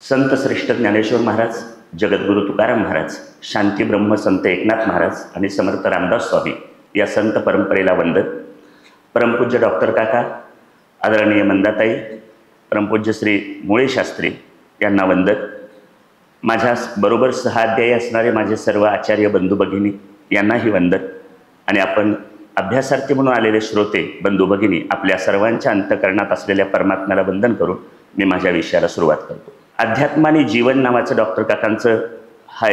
संत श्रेष्ठ ज्ञानेश्वर महाराज, जगद्गुरु तुकाराम महाराज, शांती ब्रह्म संत एकनाथ महाराज आणि समर्थ रामदास स्वामी या संत परंपरेला वंदन. परमपूज्य डॉक्टर काका, आदरणीय मंदाताई, परमपूज्य श्री मुळे शास्त्री यांना वंदन. माझ्या बरोबर सहाध्यायी असणारे माझे सर्व आचार्य बंधू भगिनी यांनाही वंदन. आणि आपण अभ्यासार्थी म्हणून आलेले श्रोते बंधू भगिनी, आपल्या सर्वांच्या अंतःकरणात असलेल्या परमात्म्याला वंदन करून मी माझ्या विषयाला सुरुवात करतो. अध्यात्म आणि जीवन नावाचं डॉक्टर काकांचं हा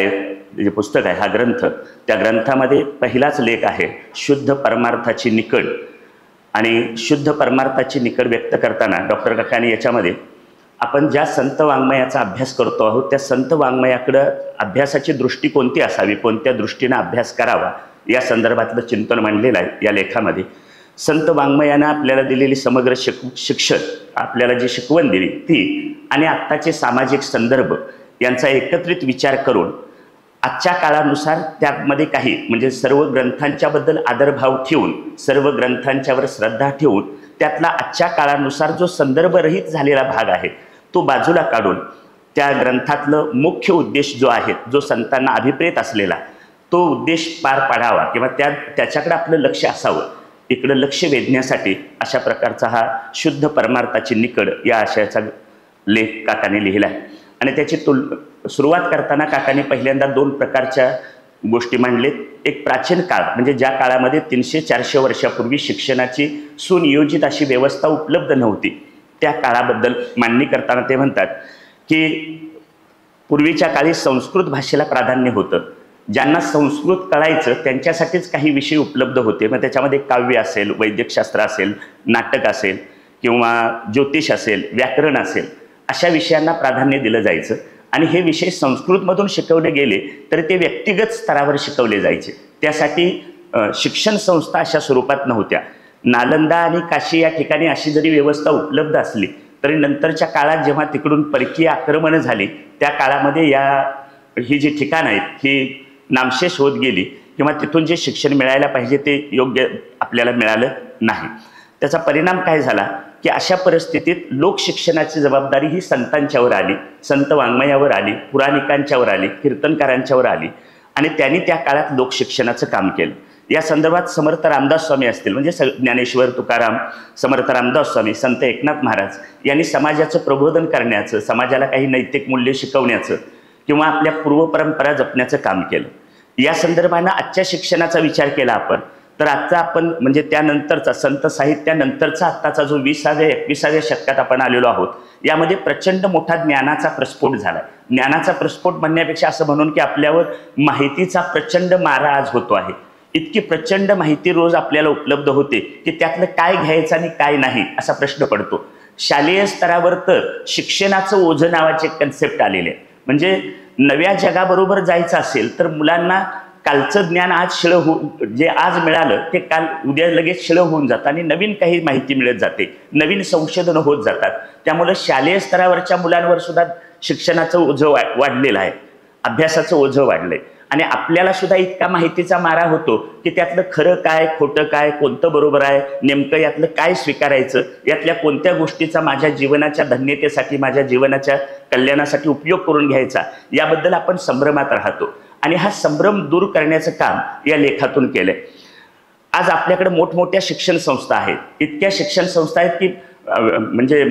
जे पुस्तक आहे, हा ग्रंथ, त्या ग्रंथामध्ये पहिलाच लेख आहे शुद्ध परमार्थाची निकड. आणि शुद्ध परमार्थाची निकड व्यक्त करताना डॉक्टर काकांनी याच्यामध्ये आपण ज्या संत वाङ्मयाचा अभ्यास करतो आहोत त्या संत वाङ्मयाकडं अभ्यासाची दृष्टी कोणती असावी, कोणत्या दृष्टीनं अभ्यास करावा या संदर्भातलं चिंतन मांडलेलं आहे या लेखामध्ये. संत वाङ्मयानं आपल्याला दिलेली समग्र शिक्षण, आपल्याला जी शिकवण दिली ती आणि आत्ताचे सामाजिक संदर्भ यांचा एकत्रित विचार करून आजच्या काळानुसार त्यामध्ये काही म्हणजे सर्व ग्रंथांच्याबद्दल आदरभाव ठेवून, सर्व ग्रंथांच्यावर श्रद्धा ठेवून त्यातला आजच्या काळानुसार जो संदर्भरहित झालेला भाग आहे तो बाजूला काढून त्या ग्रंथातलं मुख्य उद्देश जो आहे, जो संतांना अभिप्रेत असलेला तो उद्देश पार पाडावा किंवा त्याच्याकडे आपलं लक्ष असावं, इकडं लक्ष वेधण्यासाठी अशा प्रकारचा हा शुद्ध परमार्थाची निकड या आशयाचा लेख काकाने लिहिला आहे. आणि त्याची सुरुवात करताना काकाने पहिल्यांदा दोन प्रकारच्या गोष्टी मांडलेत. एक प्राचीन काळ म्हणजे ज्या काळामध्ये 300-400 वर्षापूर्वी शिक्षणाची सुनियोजित अशी व्यवस्था उपलब्ध नव्हती, त्या काळाबद्दल मांडणी करताना ते म्हणतात की पूर्वीच्या काळी संस्कृत भाषेला प्राधान्य होतं. ज्यांना संस्कृत कळायचं त्यांच्यासाठीच काही विषय उपलब्ध होते. मग त्याच्यामध्ये काव्य असेल, वैद्यकशास्त्र असेल, नाटक असेल किंवा ज्योतिष असेल, व्याकरण असेल, अशा विषयांना प्राधान्य दिलं जायचं. आणि हे विषय संस्कृतमधून शिकवले गेले तर ते व्यक्तिगत स्तरावर शिकवले जायचे. त्यासाठी शिक्षण संस्था अशा स्वरूपात नव्हत्या. नालंदा आणि काशी या ठिकाणी अशी जरी व्यवस्था उपलब्ध असली तरी नंतरच्या काळात जेव्हा तिकडून परकीय आक्रमणं झाली त्या काळामध्ये ही जी ठिकाणं आहेत ही नामशेष होत गेली किंवा तिथून जे शिक्षण मिळायला पाहिजे ते योग्य आपल्याला मिळालं नाही. त्याचा परिणाम काय झाला की अशा परिस्थितीत लोकशिक्षणाची जबाबदारी ही संतांच्यावर आली, संत वाङ्मयावर आली, पुराणिकांच्यावर आली, कीर्तनकारांच्यावर आली आणि त्यांनी त्या काळात लोकशिक्षणाचं काम केलं. या संदर्भात समर्थ रामदास स्वामी असतील म्हणजे ज्ञानेश्वर तुकाराम, समर्थ रामदास स्वामी, संत एकनाथ महाराज यांनी समाजाचं प्रबोधन करण्याचं, समाजाला काही नैतिक मूल्य शिकवण्याचं किंवा आपल्या पूर्वपरंपरा जपण्याचं काम केलं. या संदर्भानं आजच्या शिक्षणाचा विचार केला आपण तर आजचा आपण म्हणजे त्यानंतरचा संत साहित्यानंतरचा आत्ताचा जो 20व्या-21व्या शतकात आपण आलेलो आहोत यामध्ये प्रचंड मोठा ज्ञानाचा प्रस्फोट झाला. ज्ञानाचा प्रस्फोट म्हणण्यापेक्षा असं म्हणून की आपल्यावर माहितीचा प्रचंड मारा आज होतो आहे. इतकी प्रचंड माहिती रोज आपल्याला उपलब्ध होते की त्यातलं काय घ्यायचं आणि काय नाही असा प्रश्न पडतो. शालेय स्तरावर तर शिक्षणाचं ओझं नावाचे कन्सेप्ट आलेले आहे. म्हणजे नव्या जगाबरोबर जायचं असेल तर मुलांना कालचं ज्ञान आज जे आज मिळालं ते काल उद्या लगेच शिळं होऊन जातं आणि नवीन काही माहिती मिळत जाते, नवीन संशोधनं होत जातात. त्यामुळं शालेय स्तरावरच्या मुलांवर सुद्धा शिक्षणाचं ओझं वाढलेलं आहे, अभ्यासाचं ओझं वाढलंय. आणि आपल्याला सुद्धा इतका माहितीचा मारा होतो की त्यातलं खरं काय, खोटं काय, कोणतं बरोबर आहे, नेमकं यातलं काय स्वीकारायचं, यातल्या कोणत्या गोष्टीचा माझ्या जीवनाच्या धन्यतेसाठी, माझ्या जीवनाच्या कल्याणासाठी उपयोग करून घ्यायचा, याबद्दल आपण संभ्रमात राहतो. आणि हा संभ्रम दूर करण्याचं काम या लेखातून केलंय. आज आपल्याकडे मोठमोठ्या शिक्षण संस्था आहेत, इतक्या शिक्षण संस्था आहेत की म्हणजे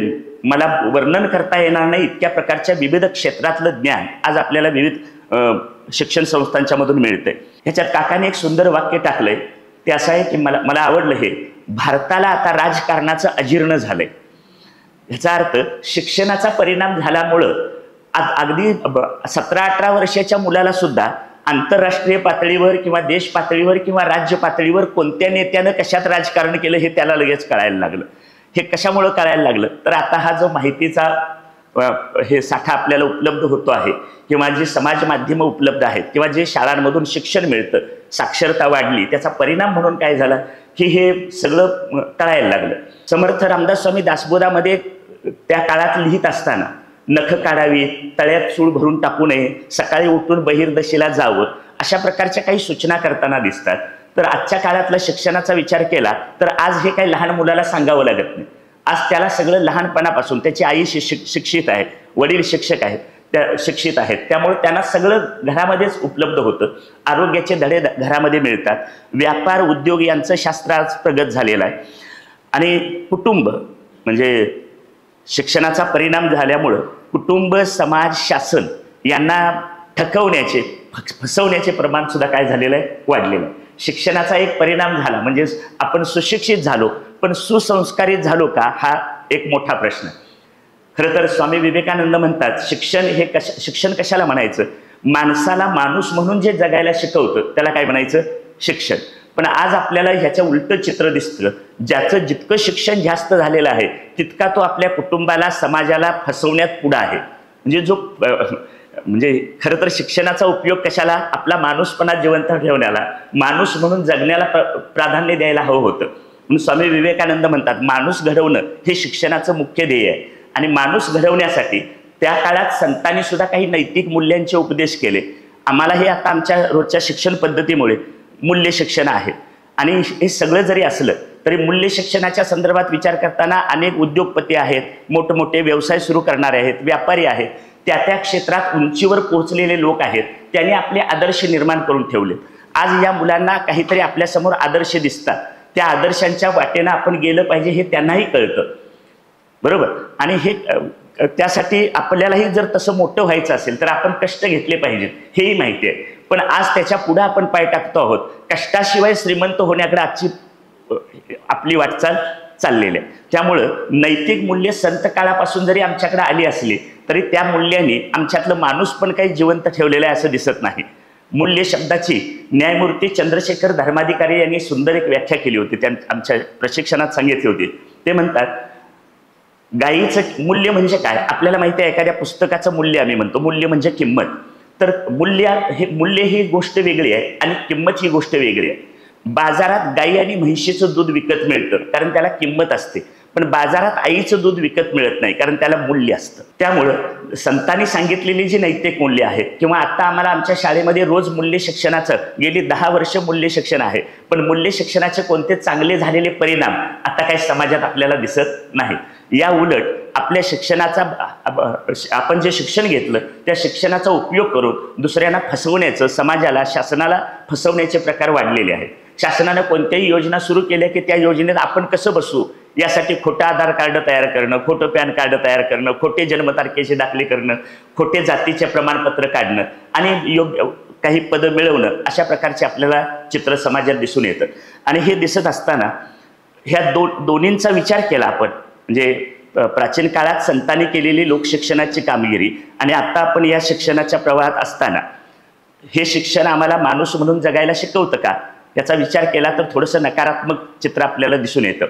मला वर्णन करता येणार नाही इतक्या प्रकारच्या विविध क्षेत्रातलं ज्ञान आज आपल्याला विविध शिक्षण संस्थांच्या मधून मिळतंय. ह्याच्यात काकाने एक सुंदर वाक्य टाकलंय ते असं आहे की मला आवडलं हे, भारताला आता राजकारणाचं अजीर्ण झालंय. ह्याचा अर्थ शिक्षणाचा परिणाम झाल्यामुळं अगदी 17-18 वर्षाच्या मुलाला सुद्धा आंतरराष्ट्रीय पातळीवर किंवा देश पातळीवर किंवा राज्य पातळीवर कोणत्या नेत्यानं कशात राजकारण केलं हे त्याला लगेच कळायला लागलं. हे कशामुळं कळायला लागलं तर आता हा जो माहितीचा हे साठा आपल्याला उपलब्ध होतो आहे किंवा जी समाज माध्यमं उपलब्ध आहेत किंवा जे शाळांमधून शिक्षण मिळतं, साक्षरता वाढली, त्याचा परिणाम म्हणून काय झाला की हे सगळं कळायला लागलं. समर्थ रामदास स्वामी दासबोधामध्ये त्या काळात लिहित असताना नख काढावी, तळ्यात चूळ भरून टाकू नये, सकाळी उठून बहिर्दशेला जावं, अशा प्रकारच्या काही सूचना करताना दिसतात. तर आजच्या काळातला शिक्षणाचा विचार केला तर आज हे काही लहान मुलाला सांगावं लागत नाही. आज त्याला सगळं लहानपणापासून, त्याची आई शिक्षित आहे, वडील शिक्षक आहेत, त्या शिक्षित आहेत, त्यामुळे त्यांना सगळं घरामध्येच उपलब्ध होतं. आरोग्याचे धडे घरामध्ये मिळतात. व्यापार उद्योग यांचं शास्त्र आज प्रगत झालेलं आहे. आणि कुटुंब म्हणजे शिक्षणाचा परिणाम झाल्यामुळं कुटुंब, समाज, शासन यांना ठकवण्याचे, फसवण्याचे प्रमाण सुद्धा काय झालेलं आहे, वाढलेलं आहे. शिक्षणाचा एक परिणाम झाला म्हणजे आपण सुशिक्षित झालो, पण सुसंस्कारित झालो का, हा एक मोठा प्रश्न. खरं तर स्वामी विवेकानंद म्हणतात शिक्षण कशाला म्हणायचं, माणसाला माणूस म्हणून जे जगायला शिकवतं त्याला काय म्हणायचं, शिक्षण. पण आज आपल्याला ह्याचं उलटं चित्र दिसतं. ज्याचं जितकं शिक्षण जास्त झालेलं आहे तितका तो आपल्या कुटुंबाला, समाजाला फसवण्यात पुढे आहे. म्हणजे खरं तर शिक्षणाचा उपयोग कशाला, आपला माणूसपणा जिवंत ठेवण्याला, माणूस म्हणून जगण्याला प्राधान्य द्यायला हवं होतं. म्हणून स्वामी विवेकानंद म्हणतात माणूस घडवणं हे शिक्षणाचं मुख्य ध्येय आहे. आणि माणूस घडवण्यासाठी त्या काळात संतांनी सुद्धा काही नैतिक मूल्यांचे उपदेश केले. आम्हाला हे आता आमच्या रोजच्या शिक्षण पद्धतीमुळे मूल्य शिक्षण आहे. आणि हे सगळं जरी असलं तरी मूल्य शिक्षणाच्या संदर्भात विचार करताना अनेक उद्योगपती आहेत, मोठमोठे व्यवसाय सुरू करणारे आहेत, व्यापारी आहेत, त्या क्षेत्रात उंचीवर पोहोचलेले लोक आहेत. त्यांनी आपले आदर्श निर्माण करून ठेवले. आज या मुलांना काहीतरी आपल्यासमोर आदर्श दिसतात, त्या आदर्शांच्या वाटेनं आपण गेलं पाहिजे हे त्यांनाही कळतं, बरोबर. आणि हे त्यासाठी आपल्यालाही जर तसं मोठं व्हायचं असेल तर आपण कष्ट घेतले पाहिजेत हेही माहिती आहे. पण आज त्याच्या पुढे आपण पाय टाकतो आहोत. कष्टाशिवाय श्रीमंत होण्याकडे आजची आपली वाटचाल चाललेली आहे. त्यामुळं नैतिक मूल्य संत काळापासून जरी आमच्याकडे आली असली तरी त्या मूल्यांनी आमच्यातलं माणूस पण काही जिवंत ठेवलेलं आहे असं दिसत नाही. मूल्य शब्दाची न्यायमूर्ती चंद्रशेखर धर्माधिकारी यांनी सुंदर एक व्याख्या केली होती, आमच्या प्रशिक्षणात सांगितली होती. ते म्हणतात गायीचं मूल्य म्हणजे काय, आपल्याला माहिती आहे एखाद्या पुस्तकाचं मूल्य आम्ही म्हणतो, मूल्य म्हणजे किंमत. तर मूल्य ही गोष्ट वेगळी आहे आणि किंमत ही गोष्ट वेगळी आहे. बाजारात गाई आणि म्हैशीचं दूध विकत मिळतं कारण त्याला किंमत असते, पण बाजारात आईचं दूध विकत मिळत नाही कारण त्याला मूल्य असतं. त्यामुळं संतांनी सांगितलेली जी नैतिक मूल्य आहेत किंवा आता आम्हाला आमच्या शाळेमध्ये रोज मूल्य शिक्षणाचं गेली 10 वर्ष मूल्य शिक्षण आहे, पण मूल्य शिक्षणाचे कोणते चांगले झालेले परिणाम आता काही समाजात आपल्याला दिसत नाही. या उलट आपल्या शिक्षणाचा आपण जे शिक्षण घेतलं त्या शिक्षणाचा उपयोग करून दुसऱ्यांना फसवण्याचं, समाजाला, शासनाला फसवण्याचे प्रकार वाढलेले आहेत. शासनाने कोणत्याही योजना सुरू केल्या की त्या योजनेत आपण कसं बसू यासाठी खोटं आधार कार्ड तयार करणं, खोटं पॅन कार्ड तयार करणं, खोटे जन्मतारखेचे दाखले करणं, खोटे जातीचे प्रमाणपत्र काढणं आणि योग्य काही पदं मिळवणं, अशा प्रकारचे आपल्याला चित्र समाजात दिसून येतं. आणि हे दिसत असताना ह्या दोन्हींचा विचार केला आपण, म्हणजे प्राचीन काळात संतांनी केलेली लोकशिक्षणाची कामगिरी आणि आता आपण या शिक्षणाच्या प्रवाहात असताना हे शिक्षण आम्हाला माणूस म्हणून जगायला शिकवतं का याचा विचार केला तर थोडंसं नकारात्मक चित्र आपल्याला दिसून येतं.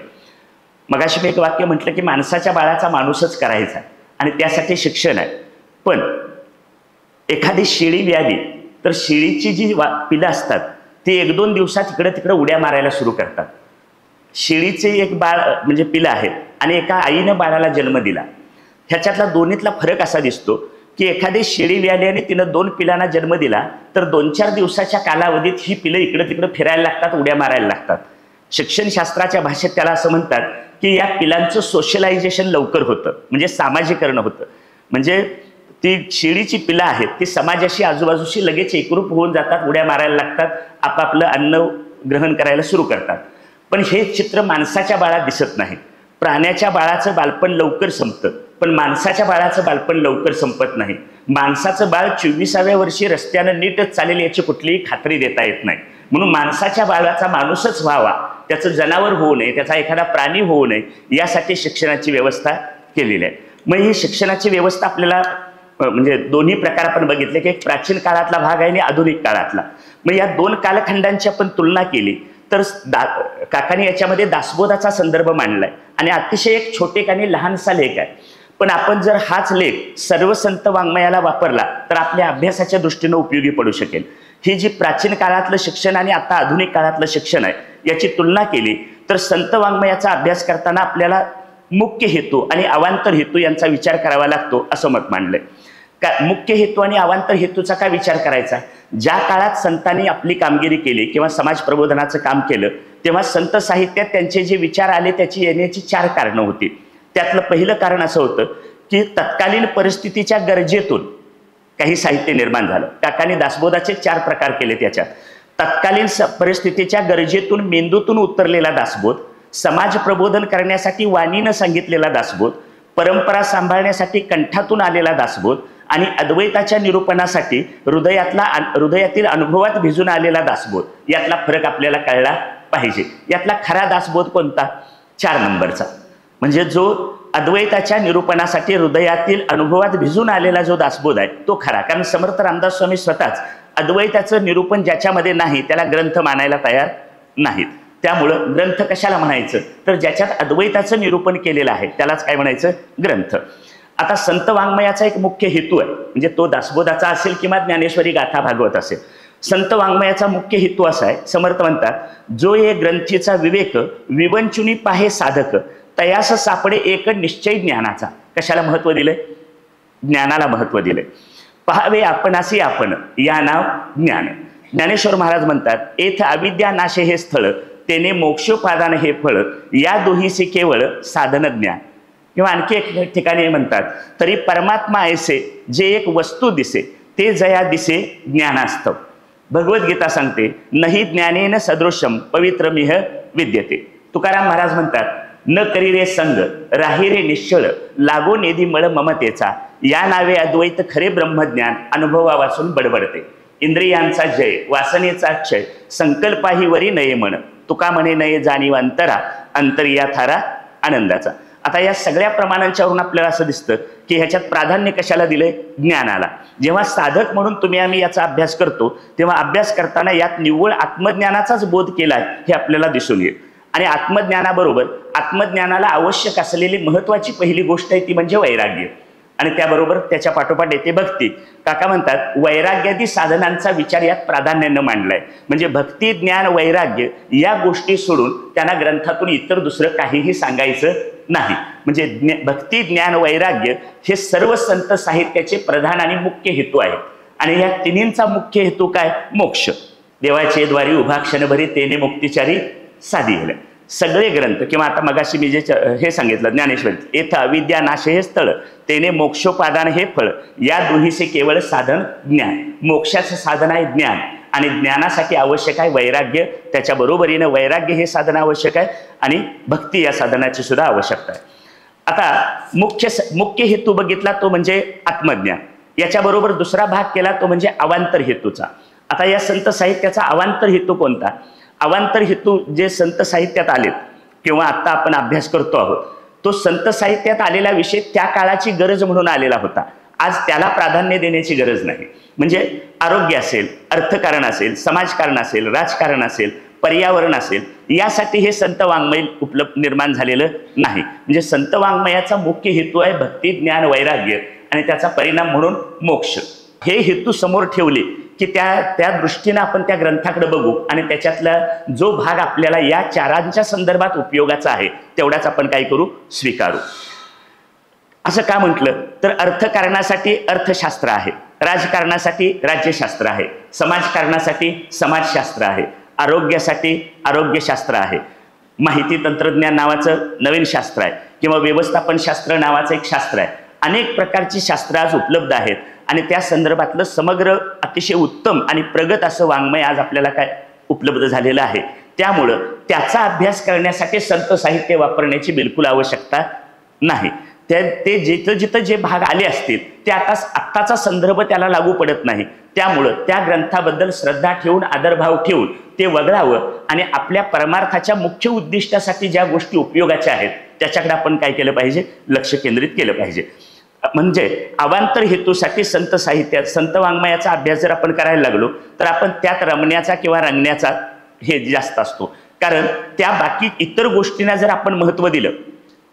मगाशी मी एक वाक्य म्हटलं की माणसाच्या बाळाचा माणूसच करायचा आणि त्यासाठी शिक्षण आहे. पण एखादी शेळी व्याली तर शेळीची जी पिलं असतात ती 1-2 दिवसात इकडे तिकडे उड्या मारायला सुरू करतात. शेळीचे एक बाळ म्हणजे पिलं आहे आणि एका आईनं बाळाला जन्म दिला. ह्याच्यातला दोन्हीतला फरक असा दिसतो की एखादी शेळी व्याली आणि तिनं 2 पिलांना जन्म दिला तर 2-4 दिवसाच्या कालावधीत ही पिलं इकडे तिकडे फिरायला लागतात, उड्या मारायला लागतात. शिक्षणशास्त्राच्या भाषेत त्याला असं म्हणतात की या पिलांचं सोशलायझेशन लवकर होतं, म्हणजे सामाजिकरण होतं. म्हणजे ती शेळीची पिलं आहेत ती समाजाशी, आजूबाजूशी लगेच एकरूप होऊन जातात, उड्या मारायला लागतात, आपापलं अन्न ग्रहण करायला सुरू करतात. पण हे चित्र माणसाच्या बाळात दिसत नाही. प्राण्याच्या बाळाचं बालपण लवकर संपतं, पण माणसाच्या बाळाचं बालपण लवकर संपत नाही. माणसाचं बाळ 24व्या वर्षी रस्त्यानं नीटच चालेल याची कुठलीही खात्री देता येत नाही. म्हणून माणसाच्या बाळाचा माणूसच व्हावा, त्याचं जनावर होऊ नये, त्याचा एखादा प्राणी होऊ नये, यासाठी शिक्षणाची व्यवस्था केलेली आहे. मग ही शिक्षणाची व्यवस्था आपल्याला म्हणजे दोन्ही प्रकार आपण बघितले की एक प्राचीन काळातला भाग आहे आणि आधुनिक काळातला. मग या 2 कालखंडांची आपण तुलना केली तर काकांनी याच्यामध्ये दासबोधाचा संदर्भ मांडलाय आणि अतिशय एक छोटे आणि लहानसा लेख आहे. पण आपण जर हाच लेख सर्व संत वाङ्मयाला वापरला तर आपल्या अभ्यासाच्या दृष्टीने उपयोगी पडू शकेल. ही जी प्राचीन काळातलं शिक्षण आणि आता आधुनिक काळातलं शिक्षण आहे याची तुलना केली तर संत वाङ्मयाचा अभ्यास करताना आपल्याला मुख्य हेतू आणि अवांतर हेतू यांचा विचार करावा लागतो असं मत मांडलंय. मुख्य हेतू आणि अवांतर हेतूचा काय विचार करायचा, ज्या काळात संतांनी आपली कामगिरी केली किंवा समाज प्रबोधनाचं काम केलं तेव्हा संत साहित्यात त्यांचे जे विचार आले त्याची येण्याची 4 कारणं होती. त्यातलं पहिलं कारण असं होतं की तत्कालीन परिस्थितीच्या गरजेतून काही साहित्य निर्माण झालं. काकांनी दासबोधाचे 4 प्रकार केले त्याच्यात. तत्कालीन परिस्थितीच्या गरजेतून मेंदूतून उतरलेला दासबोध, समाज प्रबोधन करण्यासाठी वाणीनं सांगितलेला दासबोध, परंपरा सांभाळण्यासाठी कंठातून आलेला दासबोध आणि अद्वैताच्या निरूपणासाठी हृदयातील अनुभवात भिजून आलेला दासबोध. यातला फरक आपल्याला कळला पाहिजे. यातला खरा दासबोध कोणता? 4 नंबरचा. म्हणजे जो अद्वैताच्या निरूपणासाठी हृदयातील अनुभवात भिजून आलेला जो दासबोध आहे तो खरा. कारण समर्थ रामदास स्वामी स्वतःच अद्वैताचं निरूपण ज्याच्यामध्ये नाही त्याला ग्रंथ मानायला तयार नाहीत. त्यामुळं ग्रंथ कशाला म्हणायचं? तर ज्याच्यात अद्वैताचं निरूपण केलेलं आहे त्यालाच काय म्हणायचं? ग्रंथ. आता संत वाङ्मयाचा एक मुख्य हेतू आहे, म्हणजे तो दासबोधाचा असेल किंवा ज्ञानेश्वरी गाथा भागवत असेल. संत वाङ्मयाचा मुख्य हेतू असा आहे, समर्थ म्हणतात, जो ये ग्रंथीचा विवेक विवंचुनी पाहे साधक तयास सापडे एक निश्चय ज्ञानाचा. कशाला महत्व दिलंय? ज्ञानाला महत्व दिलंय. पहावे आपणासी आपण या नाव ज्ञान. ज्ञानेश्वर महाराज म्हणतात, एथ अविद्या नाशे हे स्थळ तेने मोक्षोपादान हे फळ या दोहीचे केवळ साधन ज्ञान. किंवा आणखी एक ठिकाणी म्हणतात, तरी परमात्मा ऐसे जे एक वस्तू दिसे ते जया दिसे ज्ञानास्तव. भगवद्गीता सांगते, नहि ज्ञानेन सदृशम पवित्रमिह विद्यते. तुकाराम महाराज म्हणतात, न करी रे संग राही रे निश्चळ लागो नेदी मळ ममतेचा या नावे अद्वैत खरे ब्रह्मज्ञान अनुभवा वाचून बडबडते. इंद्रियांचा जय वासनेचा क्षय संकल्पाही वरी नये म्हण तुका म्हणे नये जाणीव अंतरा अंतरिया थारा आनंदाचा. आता या सगळ्या प्रमाणांच्यावरून आपल्याला असं दिसतं की ह्याच्यात प्राधान्य कशाला दिलंय? ज्ञानाला. जेव्हा साधक म्हणून आम्ही याचा अभ्यास करतो तेव्हा अभ्यास करताना यात निव्वळ आत्मज्ञानाचाच बोध केलाय हे आपल्याला दिसून येईल. आणि आत्मज्ञानाबरोबर आत्मज्ञानाला आवश्यक असलेली महत्वाची पहिली गोष्ट आहे ती म्हणजे वैराग्य. आणि त्याबरोबर त्याच्या पाठोपाठ येते भक्ती. काका म्हणतात, वैराग्यादी साधनांचा विचार यात प्राधान्यानं मांडलाय. म्हणजे भक्ती, ज्ञान, वैराग्य या गोष्टी सोडून त्यांना ग्रंथातून इतर दुसरं काहीही सांगायचं नाही. म्हणजे भक्ती, ज्ञान, वैराग्य हे सर्व संत साहित्याचे प्रधान आणि मुख्य हेतू आहेत. आणि या तिन्हींचा मुख्य हेतू काय? मोक्ष. देवाचे द्वारी उभा क्षणभरी तेने मुक्तिचारी साधी गेले. सगळे ग्रंथ किंवा आता मगाशी मी जे हे सांगितलं ज्ञानेश्वरी, येथ अविद्या नाशे हे स्थळ तेने मोक्षोपादान हे फळ या दोहीचे केवळ साधन ज्ञान. मोक्षाचं साधन आहे ज्ञान आणि ज्ञानासाठी आवश्यक आहे वैराग्य. त्याच्या बरोबरीने वैराग्य हे साधन आवश्यक आहे आणि भक्ती या साधनाची सुद्धा आवश्यकता आहे. आता मुख्य हेतू बघितला तो म्हणजे आत्मज्ञान. याच्याबरोबर दुसरा भाग केला तो म्हणजे अवांतर हेतूचा. आता या संत साहित्याचा अवांतर हेतू कोणता? अवांतर हेतू जे संत साहित्यात आलेत किंवा आता आपण अभ्यास करतो आहोत तो संत साहित्यात आलेला विषय त्या काळाची गरज म्हणून आलेला होता. आज त्याला प्राधान्य देण्याची गरज नाही. म्हणजे आरोग्य असेल, अर्थकारण असेल, समाजकारण असेल, राजकारण असेल, पर्यावरण असेल, यासाठी हे संत वाङ्मय निर्माण झालेलं नाही. म्हणजे संत वाङ्मयाचा मुख्य हेतू आहे भक्ती, ज्ञान, वैराग्य आणि त्याचा परिणाम म्हणून मोक्ष. हे हेतू समोर ठेवले की त्या दृष्टीने आपण त्या ग्रंथाकडे बघू आणि त्याच्यातला जो भाग आपल्याला या चारांच्या संदर्भात उपयोगाचा आहे तेवढाच आपण काय करू? स्वीकारू. असं का म्हटलं तर अर्थकारणासाठी अर्थशास्त्र आहे, राजकारणासाठी राज्यशास्त्र आहे, समाजकारणासाठी समाजशास्त्र आहे, आरोग्यासाठी आरोग्यशास्त्र आहे, माहिती तंत्रज्ञान नावाचं नवीन शास्त्र आहे किंवा व्यवस्थापन शास्त्र नावाचं एक शास्त्र आहे. अनेक प्रकारची शास्त्र आज उपलब्ध आहेत आणि त्या संदर्भातलं समग्र अतिशय उत्तम आणि प्रगत असं वाङ्मय आज आपल्याला काय उपलब्ध झालेलं आहे. त्यामुळं त्याचा अभ्यास करण्यासाठी संत साहित्य वापरण्याची बिलकुल आवश्यकता नाही. ते जिथं जिथं जे भाग आले असतील ते आत्ताचा संदर्भ त्याला लागू पडत नाही. त्यामुळं त्या ग्रंथाबद्दल श्रद्धा ठेवून, आदरभाव ठेवून ते वगळावं आणि आपल्या परमार्थाच्या मुख्य उद्दिष्टासाठी ज्या गोष्टी उपयोगाच्या आहेत त्याच्याकडे आपण काय केलं पाहिजे? लक्ष केंद्रित केलं पाहिजे. म्हणजे अवांतर हेतूसाठी संत साहित्यात संत वाङ्मयाचा अभ्यास जर आपण करायला लागलो तर आपण त्यात रमण्याचा किंवा रंगण्याचा हे जास्त असतो. कारण त्या बाकी इतर गोष्टींना जर आपण महत्त्व दिलं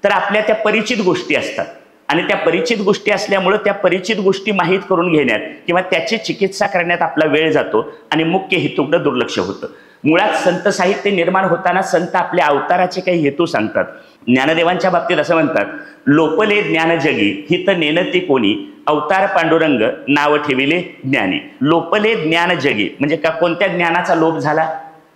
तर आपल्या त्या परिचित गोष्टी असतात आणि त्या परिचित गोष्टी असल्यामुळं त्या परिचित गोष्टी माहीत करून घेण्यात किंवा त्याची चिकित्सा करण्यात आपला वेळ जातो आणि मुख्य हेतूकडे दुर्लक्ष होतं. मुळात संत साहित्य निर्माण होताना संत आपल्या अवताराचे काही हेतू सांगतात. ज्ञानदेवांच्या बाबतीत असं म्हणतात, लोपले ज्ञान जगी हित नेनती कोणी अवतार पांडुरंग नाव ठेविले ज्ञानी. लोपले ज्ञान जगी म्हणजे का कोणत्या ज्ञानाचा लोप झाला?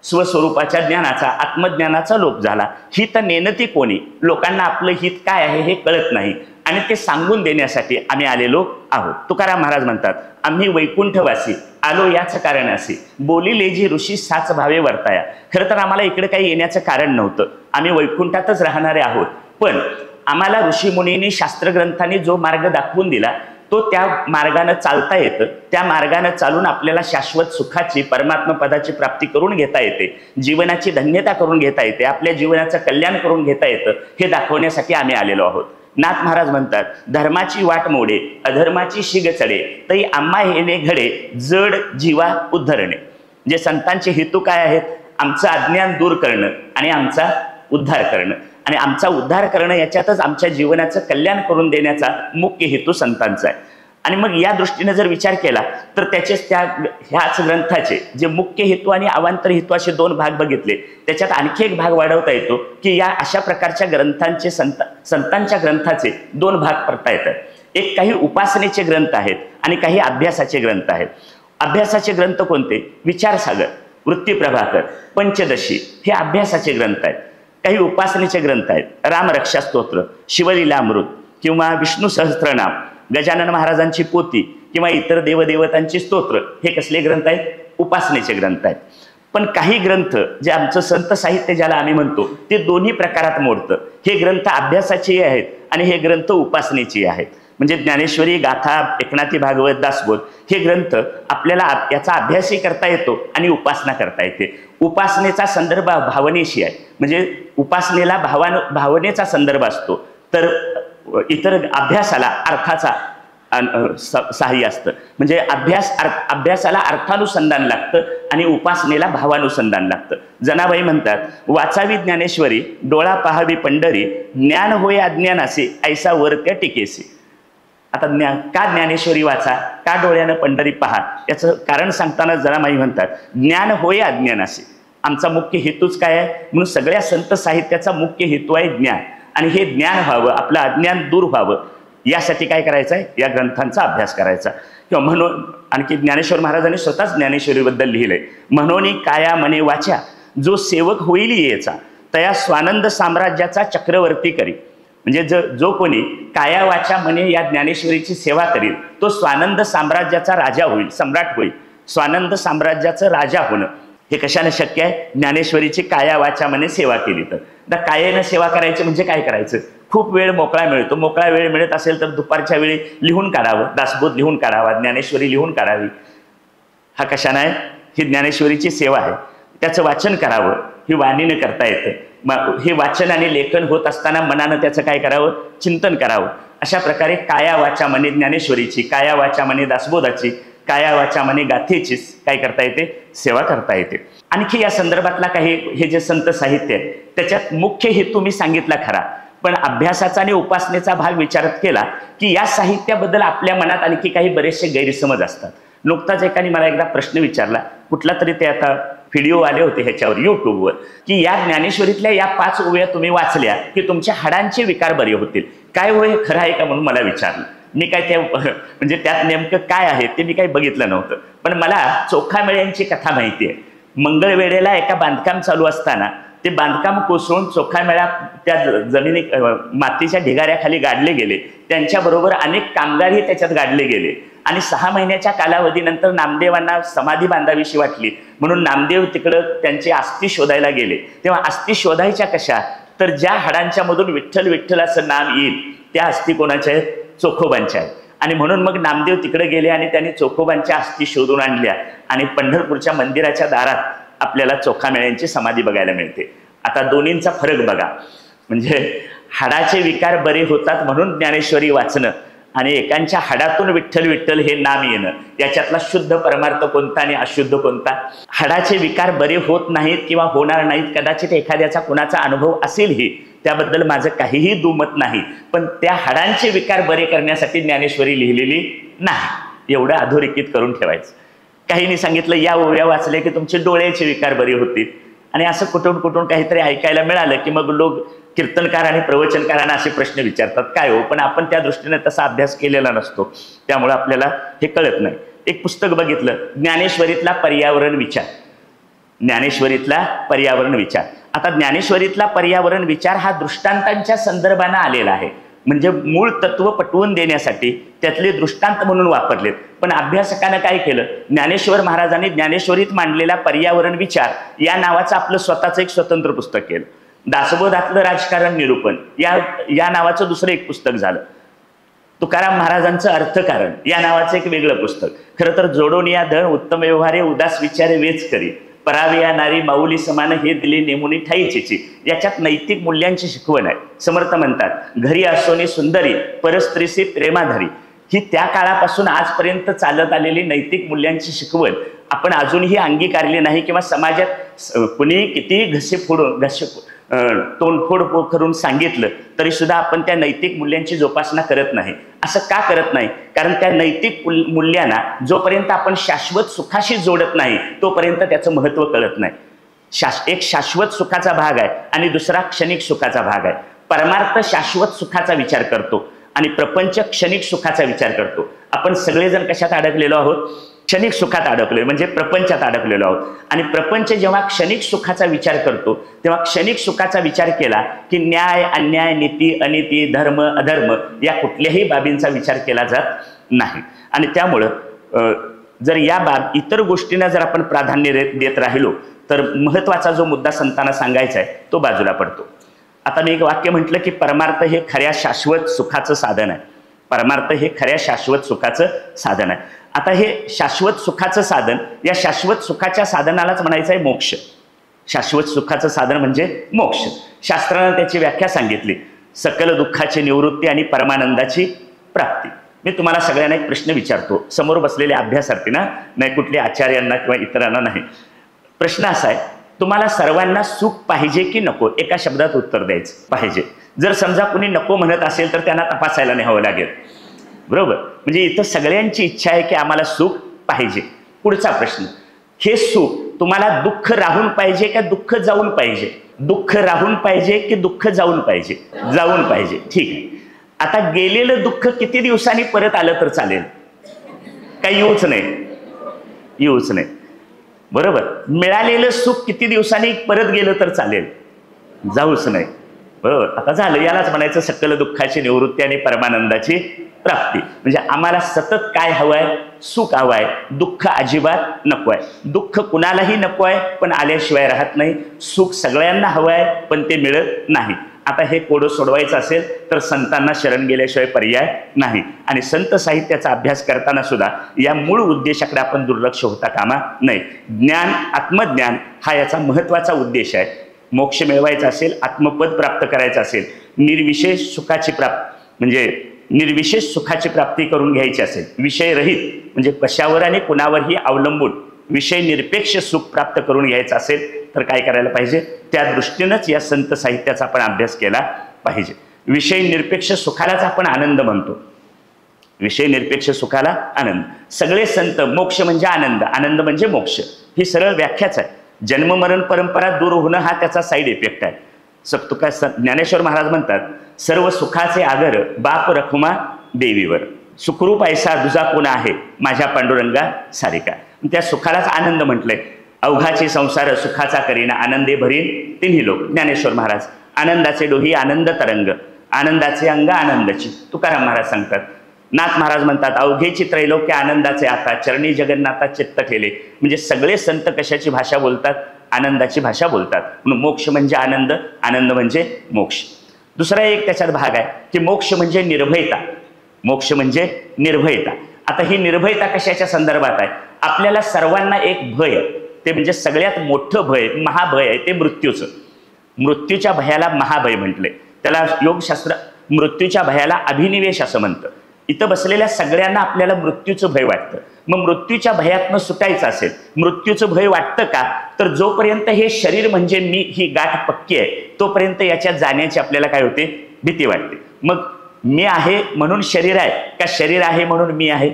स्वस्वरूपाच्या ज्ञानाचा, आत्मज्ञानाचा लोप झाला. हित नेनती कोणी, लोकांना आपलं हित काय आहे हे कळत नाही. आणि ते सांगून देण्यासाठी आम्ही आलेलो आहोत. तुकाराम महाराज म्हणतात, आम्ही वैकुंठवासी आलो याच कारण असे, बोलिले जी ऋषी साच भावे वर्ताया. खरं तर आम्हाला इकडे काही येण्याचं कारण नव्हतं, आम्ही वैकुंठातच राहणारे आहोत. पण आम्हाला ऋषीमुनींनी शास्त्रग्रंथांनी जो मार्ग दाखवून दिला तो त्या मार्गाने चालता येतं, त्या मार्गाने चालून आपल्याला शाश्वत सुखाची परमात्मा पदाची प्राप्ती करून घेता येते, जीवनाची धन्यता करून घेता येते, आपल्या जीवनाचं कल्याण करून घेता येतं, हे दाखवण्यासाठी आम्ही आलेलो आहोत. नाथ महाराज म्हणतात, धर्माची वाट मोडे अधर्माची शिग चढे, तरी आम्हा येणे घडे जड जीवा उद्धरणे. जे संतांचे हेतू काय आहेत? आमचं अज्ञान दूर करणं आणि आमचा उद्धार करणं, आणि आमचा उद्धार करणं याच्यातच आमच्या जीवनाचं कल्याण करून देण्याचा मुख्य हेतू संतांचा आहे. आणि मग या दृष्टीने जर विचार केला तर त्याचेच ह्याच ग्रंथाचे जे मुख्य हेतू आणि अवांतर हेतू असे दोन भाग बघितले, त्याच्यात आणखी एक भाग वाढवता येतो की या अशा प्रकारच्या ग्रंथांचे संतांच्या ग्रंथाचे दोन भाग करता येतात. एक काही उपासनेचे ग्रंथ आहेत आणि काही अभ्यासाचे ग्रंथ आहेत. अभ्यासाचे ग्रंथ कोणते? विचारसागर, वृत्तीप्रभाकर, पंचदशी हे अभ्यासाचे ग्रंथ आहेत. काही उपासनेचे ग्रंथ आहेत, रामरक्षा स्तोत्र, शिवलीलामृत किंवा विष्णू सहस्त्रनाम, गजानन महाराजांची पोथी किंवा इतर देवदेवतांची स्तोत्र, हे कसले ग्रंथ आहेत? उपासनेचे ग्रंथ आहेत. पण काही ग्रंथ जे आमचं संत साहित्य ज्याला आम्ही म्हणतो ते दोन्ही प्रकारात मोडतं. हे ग्रंथ अभ्यासाचेही आहेत आणि हे ग्रंथ उपासनेचे आहेत. म्हणजे ज्ञानेश्वरी, गाथा, एकनाथी भागवत, दासबोध हे ग्रंथ आपल्याला याचा अभ्यासही करता येतो आणि उपासना करता येते. उपासनेचा संदर्भ भावनेशी आहे, म्हणजे उपासनेला भावनेचा संदर्भ असतो, तर इतर अभ्यासाला अर्थाचा सहाय्य असतं. म्हणजे अभ्यासाला अर्थानुसंधान लागतं आणि उपासनेला भावानुसंधान लागतं. जनाबाई म्हणतात, वाचावी ज्ञानेश्वरी डोळा पहावी पंढरी, ज्ञान होय अज्ञानासे ऐसा वर त्या टिकेसे. आता का ज्ञानेश्वरी वाचा, का डोळ्यानं पंढरी पहा, याचं कारण सांगताना जनाबाई म्हणतात, ज्ञान होय अज्ञानासे. आमचा मुख्य हेतूच काय आहे? म्हणून सगळ्या संत साहित्याचा मुख्य हेतू आहे ज्ञान, आणि हे ज्ञान व्हावं, आपलं अज्ञान दूर व्हावं, यासाठी काय करायचं आहे? या ग्रंथांचा अभ्यास करायचा. किंवा म्हणून आणखी ज्ञानेश्वर महाराजांनी स्वतःच ज्ञानेश्वरीबद्दल लिहिलंय, म्हणून काया मने वाचा जो सेवक होईल येचा, तया स्वानंद साम्राज्याचा चक्रवर्ती करी. म्हणजे जो कोणी काया वाचा मने या ज्ञानेश्वरीची सेवा करील तो स्वानंद साम्राज्याचा राजा होईल, सम्राट होईल. स्वानंद साम्राज्याचं राजा होणं हे कशाने शक्य आहे? ज्ञानेश्वरीची काया वाचा मने सेवा केली तर. कायेनं सेवा करायची म्हणजे काय करायचं? खूप वेळ मोकळा मिळतो, मोकळा वेळ मिळत असेल तर दुपारच्या वेळी लिहून काढावं, दासबोध लिहून काढावा, ज्ञानेश्वरी लिहून काढावी. हा कशाने आहे? ही ज्ञानेश्वरीची सेवा आहे. त्याचं वाचन करावं, ही वाणीनं करता येतं. मग हे वाचन आणि लेखन होत असताना मनानं त्याचं काय करावं? चिंतन करावं. अशा प्रकारे काया वाचा मने ज्ञानेश्वरीची, काया वाचा मने दासबोधाची, काया वाचा मने गाथेची काय करता येते? सेवा करता येते. आणखी या संदर्भातला काही हे जे संत साहित्य आहे त्याच्यात मुख्य हेतू मी सांगितला खरा, पण अभ्यासाचा आणि उपासनेचा भाग विचारात केला की या साहित्याबद्दल आपल्या मनात आणखी काही बरेचसे गैरसमज असतात. नुकताच एकाने मला एकदा प्रश्न विचारला, कुठला तरी ते आता व्हिडिओ आले होते ह्याच्यावर युट्यूबवर, की या ज्ञानेश्वरीतल्या या 5 ओव्या तुम्ही वाचल्या की तुमच्या हाडांचे विकार बरे होतील. काय होय, खरं आहे का म्हणून मला विचारलं. मी काय त्या म्हणजे त्यात नेमकं काय आहे ते मी काही बघितलं नव्हतं, पण मला चोखामेळ्यांची कथा माहिती आहे. मंगळवेढेला एका बांधकाम चालू असताना ते बांधकाम कोसळून चोखामेळा त्या जमिनी मातीच्या ढिगाऱ्याखाली गाडले गेले. त्यांच्याबरोबर अनेक कामगारही त्याच्यात गाडले गेले आणि 6 महिन्याच्या कालावधीनंतर नामदेवांना समाधी बांधावीशी वाटली म्हणून नामदेव तिकडं त्यांचे अस्थी शोधायला गेले. तेव्हा अस्थी शोधायच्या कशा? तर ज्या हाडांच्या मधून विठ्ठल विठ्ठल असं नाम येईल त्या अस्थी कोणाच्या आहेत? चोखोबांच्या आहेत. आणि म्हणून मग नामदेव तिकडे गेले आणि त्यांनी चोखोबांच्या अस्थी शोधून आणल्या आणि पंढरपूरच्या मंदिराच्या दारात आपल्याला चोखामेळ्यांची समाधी बघायला मिळते. आता दोन्हींचा फरक बघा, म्हणजे हाडाचे विकार बरे होतात म्हणून ज्ञानेश्वरी वाचणं आणि एकांच्या हाडातून विठ्ठल विठ्ठल हे नाम येणं, याच्यातला शुद्ध परमार्थ कोणता आणि अशुद्ध कोणता? हाडाचे विकार बरे होत नाहीत किंवा होणार नाहीत, कदाचित एखाद्याचा कुणाचा अनुभव असेलही, त्याबद्दल माझं काहीही दुमत नाही, पण त्या हाडांचे विकार बरे करण्यासाठी ज्ञानेश्वरी लिहिलेली नाही, एवढं अधोरेखित करून ठेवायचं. काहींनी सांगितलं या ओव्या वाचल्या की तुमचे डोळ्याचे विकार बरे होतील, आणि असं कुठून कुठून काहीतरी ऐकायला मिळालं की मग लोक कीर्तनकार आणि प्रवचनकारांना असे प्रश्न विचारतात, काय हो, पण आपण त्या दृष्टीने तसा अभ्यास केलेला नसतो, त्यामुळे आपल्याला हे कळत नाही. एक पुस्तक बघितलं, ज्ञानेश्वरीतला पर्यावरण विचार. ज्ञानेश्वरीतला पर्यावरण विचार. आता ज्ञानेश्वरीतला पर्यावरण विचार हा दृष्टांतांच्या संदर्भाने आलेला आहे. म्हणजे मूळ तत्व पटवून देण्यासाठी त्यातले दृष्टांत म्हणून वापरलेत. पण अभ्यासकानं काय केलं, ज्ञानेश्वर महाराजांनी ज्ञानेश्वरीत मांडलेला पर्यावरण विचार या नावाचं आपलं स्वतःचं एक स्वतंत्र पुस्तक केलं. दासबोधातलं राजकारण निरूपण या नावाचं दुसरं एक पुस्तक झालं. तुकाराम महाराजांचं अर्थकारण या नावाचं एक वेगळं पुस्तक. खरं तर जोडून या धन उत्तम व्यवहारे उदास विचारे वेच करी परावे या नारी माऊली समान हे दिले नेमुनी ठाईचीची. याच्यात नैतिक मूल्यांची शिकवण आहे. समर्थ म्हणतात घरी असोनी सुंदरी परस्त्रीसी प्रेमाधारी. ही त्या काळापासून आजपर्यंत चालत आलेली नैतिक मूल्यांची शिकवण आपण अजूनही अंगीकारली नाही, किंवा समाजात कुणी किती तोंडफोड करून सांगितलं तरी सुद्धा आपण त्या नैतिक मूल्यांची जोपासना करत नाही. असं का करत नाही? कारण त्या नैतिक मूल्यांना जोपर्यंत आपण शाश्वत सुखाशी जोडत नाही तोपर्यंत त्याचं महत्त्व कळत नाही. एक शाश्वत सुखाचा भाग आहे आणि दुसरा क्षणिक सुखाचा भाग आहे. परमार्थ शाश्वत सुखाचा विचार करतो आणि प्रपंच क्षणिक सुखाचा विचार करतो. आपण सगळेजण कशात अडकलेलो आहोत? क्षणिक सुखात अडकलेलो, म्हणजे प्रपंचात अडकलेलो आहोत. आणि प्रपंच जेव्हा क्षणिक सुखाचा विचार करतो तेव्हा क्षणिक सुखाचा विचार केला की न्याय अन्याय नीती अनिती धर्म अधर्म या कुठल्याही बाबींचा विचार केला जात नाही. आणि त्यामुळं जर या इतर गोष्टींना जर आपण प्राधान्य देत राहिलो तर महत्वाचा जो मुद्दा संतांना सांगायचा आहे तो बाजूला पडतो. आता मी एक वाक्य म्हटलं की परमार्थ हे खऱ्या शाश्वत सुखाचं साधन आहे. परमार्थ हे खऱ्या शाश्वत सुखाचं साधन आहे. आता हे शाश्वत सुखाचं साधन, या शाश्वत सुखाच्या साधनालाच म्हणायचं आहे मोक्ष. शाश्वत सुखाचं साधन म्हणजे मोक्ष. शास्त्रानं त्याची व्याख्या सांगितली, सकल दुःखाची निवृत्ती आणि परमानंदाची प्राप्ती. मी तुम्हाला सगळ्यांना एक प्रश्न विचारतो, समोर बसलेल्या अभ्यासार्थींना, नाही कुठल्या आचार्यांना किंवा इतरांना नाही. प्रश्न असा आहे, तुम्हाला सर्वांना सुख पाहिजे की नको? एका शब्दात उत्तर द्यायचं, पाहिजे. जर समजा कुणी नको म्हणत असेल तर त्यांना तपासायला न्यावं लागेल, बरोबर? म्हणजे इथं सगळ्यांची इच्छा आहे की आम्हाला सुख पाहिजे. पुढचा प्रश्न, हे सुख तुम्हाला दुःख राहून पाहिजे का दुःख जाऊन पाहिजे? दुःख राहून पाहिजे की दुःख जाऊन पाहिजे? जाऊन पाहिजे. ठीक आहे. आता गेलेलं दुःख किती दिवसांनी परत आलं तर चालेल? काही येऊच नाही, येऊच नाही, बरोबर? मिळालेलं सुख किती दिवसांनी परत गेलं तर चालेल? जाऊच नाही, बरोबर? आता झालं, यालाच म्हणायचं सकल दुःखाची निवृत्ती आणि परमानंदाची प्राप्ती. म्हणजे आम्हाला सतत काय हवंय? सुख हवंय, दुःख अजिबात नको आहे. दुःख कुणालाही नको आहे पण आल्याशिवाय राहत नाही. सुख सगळ्यांना हवंय पण ते मिळत नाही. आता हे कोडं सोडवायचं असेल तर संतांना शरण गेल्याशिवाय पर्याय नाही. आणि संत साहित्याचा अभ्यास करताना सुद्धा या मूळ उद्देशाकडे आपण दुर्लक्ष होता कामा नये. ज्ञान, आत्मज्ञान हा याचा महत्त्वाचा उद्देश आहे. मोक्ष मिळवायचा असेल, आत्मपद प्राप्त करायचं असेल, निर्विशेष सुखाची म्हणजे निर्विशेष सुखाची प्राप्ती करून घ्यायची असेल, विषयरहित म्हणजे कशावर आणि कुणावरही अवलंबून विषय निरपेक्ष सुख प्राप्त करून घ्यायचं असेल तर काय करायला पाहिजे? त्या दृष्टीनंच या संत साहित्याचा आपण अभ्यास केला पाहिजे. विषय निरपेक्ष सुखालाच आपण आनंद म्हणतो. विषय निरपेक्ष सुखाला आनंद. सगळे संत मोक्ष म्हणजे आनंद, आनंद म्हणजे मोक्ष, ही सरळ व्याख्याच आहे. जन्ममरण परंपरा दूर होणं हा त्याचा साईड इफेक्ट आहे. तुका ज्ञानेश्वर महाराज म्हणतात, सर्व सुखाचे आगर बाप रखुमा देवीवर, सुखरूप ऐसा दुजा कोण आहे माझ्या पांडुरंगा सारिका. त्या सुखालाच आनंद म्हटलंय. अवघाचे संसार सुखाचा करीना आनंदे भरीन तिन्ही लोक. ज्ञानेश्वर महाराज. आनंदाचे डोही आनंद तरंग, आनंदाचे अंग आनंदाची. तुकाराम महाराज सांगतात. नाथ महाराज म्हणतात, अवघेची त्रैलोक्य आनंदाचे आता चरणी जगन्नाथा चित्त ठेले. म्हणजे सगळे संत कशाची भाषा बोलतात? आनंदाची भाषा बोलतात. म्हणून मोक्ष म्हणजे आनंद, आनंद म्हणजे मोक्ष. दुसरा एक त्याच्यात भाग आहे की मोक्ष म्हणजे निर्भयता. मोक्ष म्हणजे निर्भयता. आता ही निर्भयता कशाच्या संदर्भात आहे? आपल्याला सर्वांना एक भय आहे, ते म्हणजे सगळ्यात मोठं भय, महाभय आहे, ते मृत्यूचं. मृत्यूच्या भयाला महाभय म्हटलंय. त्याला योगशास्त्र मृत्यूच्या भयाला अभिनिवेश असं म्हणतं. इथं बसलेल्या सगळ्यांना आपल्याला मृत्यूचं भय वाटतं. मग मृत्यूच्या भयातनं सुटायचं असेल, मृत्यूचं भय वाटतं का? तर जोपर्यंत हे शरीर म्हणजे मी ही गाठ पक्की आहे तोपर्यंत याच्यात जाण्याची आपल्याला काय होते? भीती वाटते. मग मी आहे म्हणून शरीर आहे का शरीर आहे म्हणून मी आहे?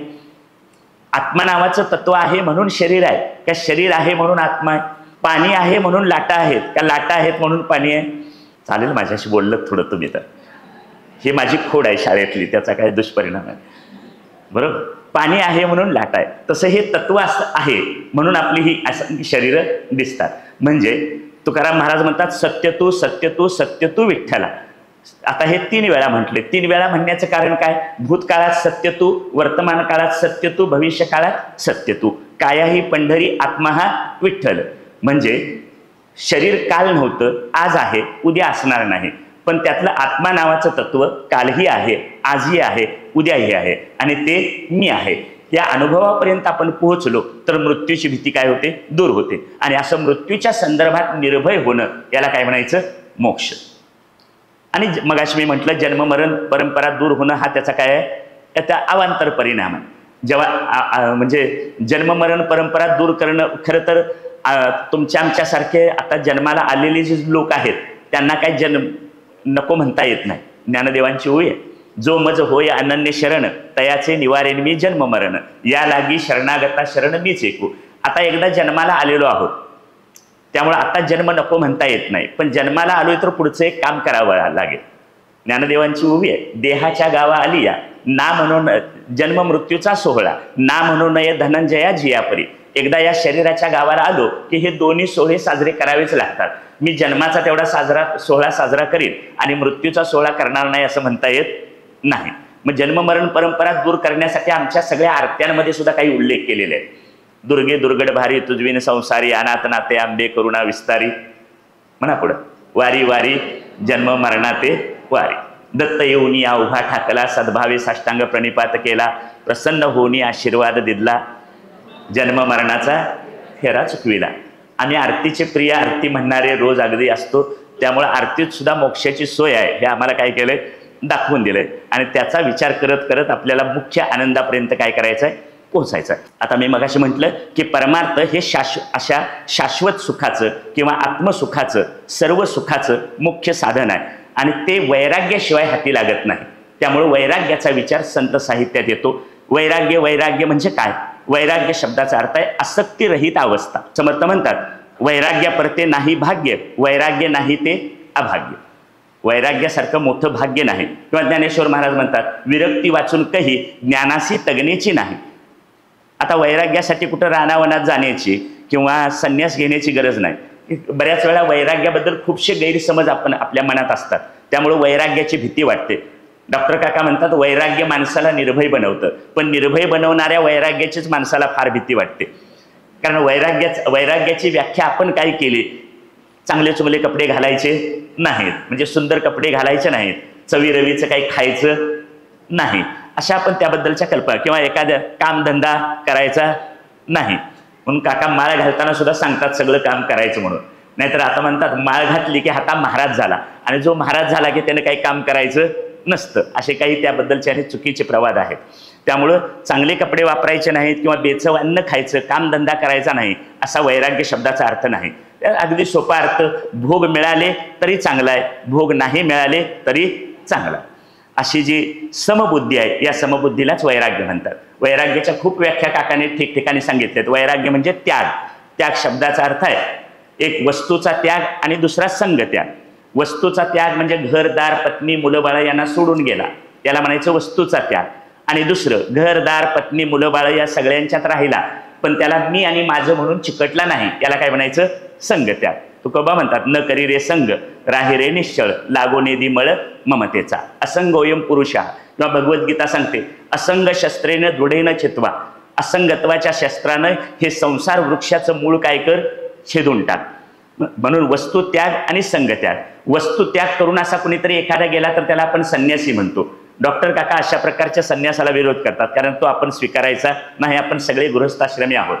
आत्मा नावाचं तत्व आहे म्हणून शरीर आहे का शरीर आहे म्हणून आत्मा आहे? पाणी आहे म्हणून लाटा आहेत का लाटा आहेत म्हणून पाणी आहे? चालेल, माझ्याशी बोललं थोडं तुम्ही तर. ही माझी खोड आहे शाळेतली, त्याचा काय दुष्परिणाम आहे, बरोबर? पाणी आहे म्हणून लाटा आहे. तसं हे तत्व असं आहे म्हणून आपली ही असंख्य शरीरं दिसतात. म्हणजे तुकाराम महाराज म्हणतात, सत्य तू सत्य तू सत्य तू विठ्ठला. आता हे 3 वेळा म्हटले. 3 वेळा म्हणण्याचं कारण काय? भूतकाळात सत्य तू, वर्तमान काळात सत्य तू, भविष्य काळात सत्य तू. कायाही पंढरी आत्मा हा विठ्ठल. म्हणजे शरीर काल नव्हतं, आज आहे, उद्या असणार नाही, पण त्यातलं आत्मा नावाचं तत्व कालही आहे, आजही आहे, उद्याही आहे, आणि ते मी आहे. या अनुभवापर्यंत आपण पोहोचलो तर मृत्यूची भीती काय होते? दूर होते. आणि असं मृत्यूच्या संदर्भात निर्भय होणं याला काय म्हणायचं? मोक्ष. आणि मगाशी मी म्हटलं जन्म मरण परंपरा दूर होणं हा त्याचा काय आहे? त्याचा अवांतर परिणाम आहे. जेव्हा म्हणजे जन्म मरण परंपरा दूर करणं, खरं तर तुमच्या आमच्यासारखे आता जन्माला आलेले जे लोक आहेत त्यांना काही जन्म नको म्हणता येत नाही. ज्ञानदेवांची ओळी आहे, जो मज होय अनन्य शरण, तयाचे निवारेन मी जन्म मरण, या लागी शरणागता शरण मीच ऐकू. आता एकदा जन्माला आलेलो आहोत, त्यामुळे आता जन्म नको म्हणता येत नाही, पण जन्माला आलोय तर पुढचं एक काम करावं लागेल. ज्ञानदेवांची उभी आहे, देहाच्या गावा आली या ना म्हणून जन्म मृत्यूचा सोहळा, ना म्हणू नये धनंजया जियापरी. एकदा या शरीराच्या गावाला आलो की हे दोन्ही सोहळे साजरे करावेच लागतात. मी जन्माचा तेवढा सोहळा साजरा करीन आणि मृत्यूचा सोहळा करणार नाही असं म्हणता येत नाही. मग जन्म मरण परंपरा दूर करण्यासाठी आमच्या सगळ्या आरत्यांमध्ये सुद्धा काही उल्लेख केलेले आहेत. दुर्गे दुर्गड भारी तुझविन संसारी, अनाथ नाते आंबे करुणा विस्तारी. म्हणा पुढं, वारी वारी जन्म मरणाते वारी. दत्त येऊनी या उभा ठाकला, सद्भावे साष्टांग प्रणिपात केला, प्रसन्न होऊनी आशीर्वाद दिदला, जन्म मरणाचा फेरा चुकविला. आम्ही आरतीचे प्रिय आरती म्हणणारे रोज अगदी असतो, त्यामुळे आरतीत सुद्धा मोक्षाची सोय आहे हे आम्हाला काय केलंय? दाखवून दिलंय. आणि त्याचा विचार करत करत आपल्याला मुख्य आनंदापर्यंत काय करायचं आहे? पोहोचायचं आहे. आता मी मगाशी म्हटलं की परमार्थ हे अशा शाश्वत सुखाचं किंवा आत्मसुखाचं, सर्व सुखाचं मुख्य साधन आहे आणि ते वैराग्याशिवाय हाती लागत नाही. त्यामुळे वैराग्याचा विचार संत साहित्यात येतो. वैराग्य, वैराग्य म्हणजे काय? वैराग्य शब्दाचा अर्थ आहे आसक्तीरहित अवस्था. समर्थ म्हणतात वैराग्य परते नाही भाग्य, वैराग्य नाही ते अभाग्य. वैराग्यासारखं मोठं भाग्य नाही. किंवा ज्ञानेश्वर महाराज म्हणतात विरक्ती वाचून काही ज्ञानासी तगण्याची नाही. आता वैराग्यासाठी कुठं रानावनात जाण्याची किंवा संन्यास घेण्याची गरज नाही. बऱ्याच वेळा वैराग्याबद्दल खूपशे गैरसमज आपल्या मनात असतात, त्यामुळे वैराग्याची भीती वाटते. डॉक्टर काका म्हणतात वैराग्य माणसाला निर्भय बनवतं, पण निर्भय बनवणाऱ्या वैराग्याचीच माणसाला फार भीती वाटते. कारण वैराग्याची व्याख्या आपण काय केली? चांगले चुंगले कपडे घालायचे नाहीत, म्हणजे सुंदर कपडे घालायचे नाहीत, चवी रवीचं काही खायचं नाही, अशा आपण त्याबद्दलच्या कल्पना. किंवा एखाद्या कामधंदा करायचा नाही म्हणून काका माळ घालताना सुद्धा सांगतात सगळं काम करायचं म्हणून. नाहीतर आता म्हणतात माळ घातली की हाता महाराज झाला, आणि जो महाराज झाला की त्याने काही काम करायचं नसतं. असे काही त्याबद्दलचे आणि चुकीचे प्रवाद आहेत. त्यामुळं चांगले कपडे वापरायचे नाहीत किंवा बेचव अन्न खायचं, कामधंदा करायचा नाही असा वैराग्य शब्दाचा अर्थ नाही. अगदी सोपा अर्थ, भोग मिळाले तरी चांगला आहे, भोग नाही मिळाले तरी चांगला. अशी जी समबुद्धी आहे या समबुद्धीलाच वैराग्य म्हणतात. वैराग्याच्या खूप व्याख्या काकाने ठिकठिकाणी सांगितल्यात. वैराग्य म्हणजे त्याग. त्याग शब्दाचा अर्थ आहे एक वस्तूचा त्याग आणि दुसरा संग त्याग. वस्तूचा त्याग म्हणजे घरदार पत्नी मुलं बाळ यांना सोडून गेला, त्याला म्हणायचं वस्तूचा त्याग. आणि दुसरं घरदार पत्नी मुलं बाळ या सगळ्यांच्यात राहिला पण त्याला मी आणि माझं म्हणून चिकटला नाही, याला काय म्हणायचं? संग त्याग. तुकोबा म्हणतात न करी रे संग, राही रे निश्चळ, लागो नेदी मळ ममतेचा. असंगोयम पुरुषा. किंवा भगवद्गीता सांगते असंग शस्त्रेनं दृढेनं चित्वा. असंगत्वाच्या शस्त्रानं हे संसार वृक्षाचं मूळ काय कर? छेदून टाक. म्हणून वस्तू त्याग आणि संग त्याग. वस्तू त्याग करून असा कुणीतरी एखादा गेला तर त्याला आपण संन्यासी म्हणतो. डॉक्टर काका अशा प्रकारच्या संन्यासाला विरोध करतात, कारण तो आपण स्वीकारायचा नाही. आपण सगळे गृहस्थाश्रमी आहोत.